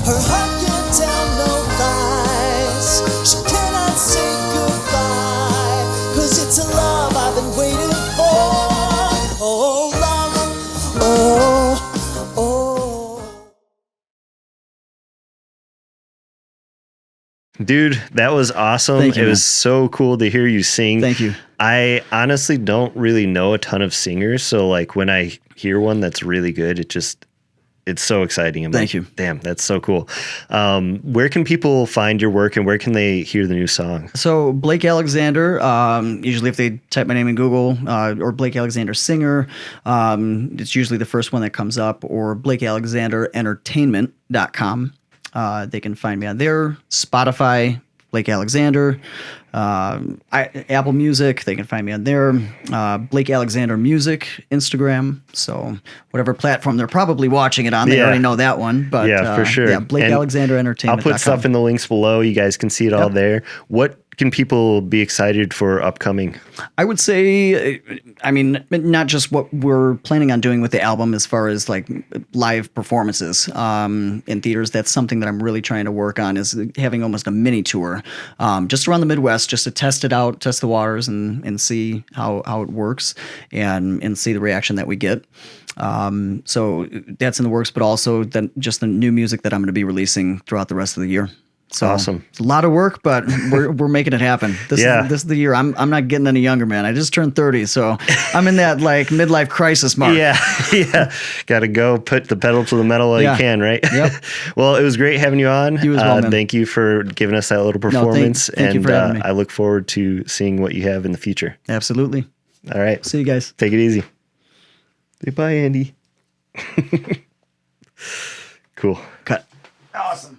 [SPEAKER 3] her heart can't tell no lies. She cannot say goodbye, 'cause it's a love I've been waiting for. Oh, love, oh, oh.
[SPEAKER 2] Dude, that was awesome.
[SPEAKER 1] Thank you,
[SPEAKER 2] It
[SPEAKER 1] man.
[SPEAKER 2] was so cool to hear you sing.
[SPEAKER 1] Thank you.
[SPEAKER 2] I honestly don't really know a ton of singers, so like when I hear one that's really good, it's so exciting. I'm
[SPEAKER 1] Thank
[SPEAKER 2] like,
[SPEAKER 1] you.
[SPEAKER 2] damn, that's so cool. Where can people find your work and where can they hear the new song?
[SPEAKER 1] So Blake Alexander, usually if they type my name in Google, or Blake Alexander singer, it's usually the first one that comes up, or BlakeAlexanderEntertainment.com. They can find me on there. Spotify, Blake Alexander. Apple Music, they can find me on there. Blake Alexander Music, Instagram. So whatever platform they're probably watching it on, they
[SPEAKER 2] Yeah.
[SPEAKER 1] already know that one. But
[SPEAKER 2] Yeah, for sure.
[SPEAKER 1] Yeah, Blake
[SPEAKER 2] And
[SPEAKER 1] Alexander
[SPEAKER 2] I'll
[SPEAKER 1] Entertainment.
[SPEAKER 2] put stuff in the links below. You guys can see it all there. What can people be excited for upcoming?
[SPEAKER 1] I would say, I mean, not just what we're planning on doing with the album as far as like live performances in theaters. That's something that I'm really trying to work on, is having almost a mini tour just around the Midwest, just to test it out, test the waters, and see how it works, and see the reaction that we get. So that's in the works, but also just the new music that I'm going to be releasing throughout the rest of the year. So
[SPEAKER 2] Awesome.
[SPEAKER 1] It's a lot of work, but we're making it happen. This is the year. I'm not getting any younger, man. I just turned 30, so I'm in that like midlife crisis mark.
[SPEAKER 2] Yeah. Got to go put the pedal to the metal while you can, right?
[SPEAKER 1] Yep.
[SPEAKER 2] Well, it was great having you on.
[SPEAKER 1] You as well, man.
[SPEAKER 2] Thank you for giving us that little performance.
[SPEAKER 1] Thank you for having me.
[SPEAKER 2] I look forward to seeing what you have in the future.
[SPEAKER 1] Absolutely.
[SPEAKER 2] All right.
[SPEAKER 1] See you guys.
[SPEAKER 2] Take it easy. Say bye, Andy. Cool.
[SPEAKER 1] Cut. Awesome.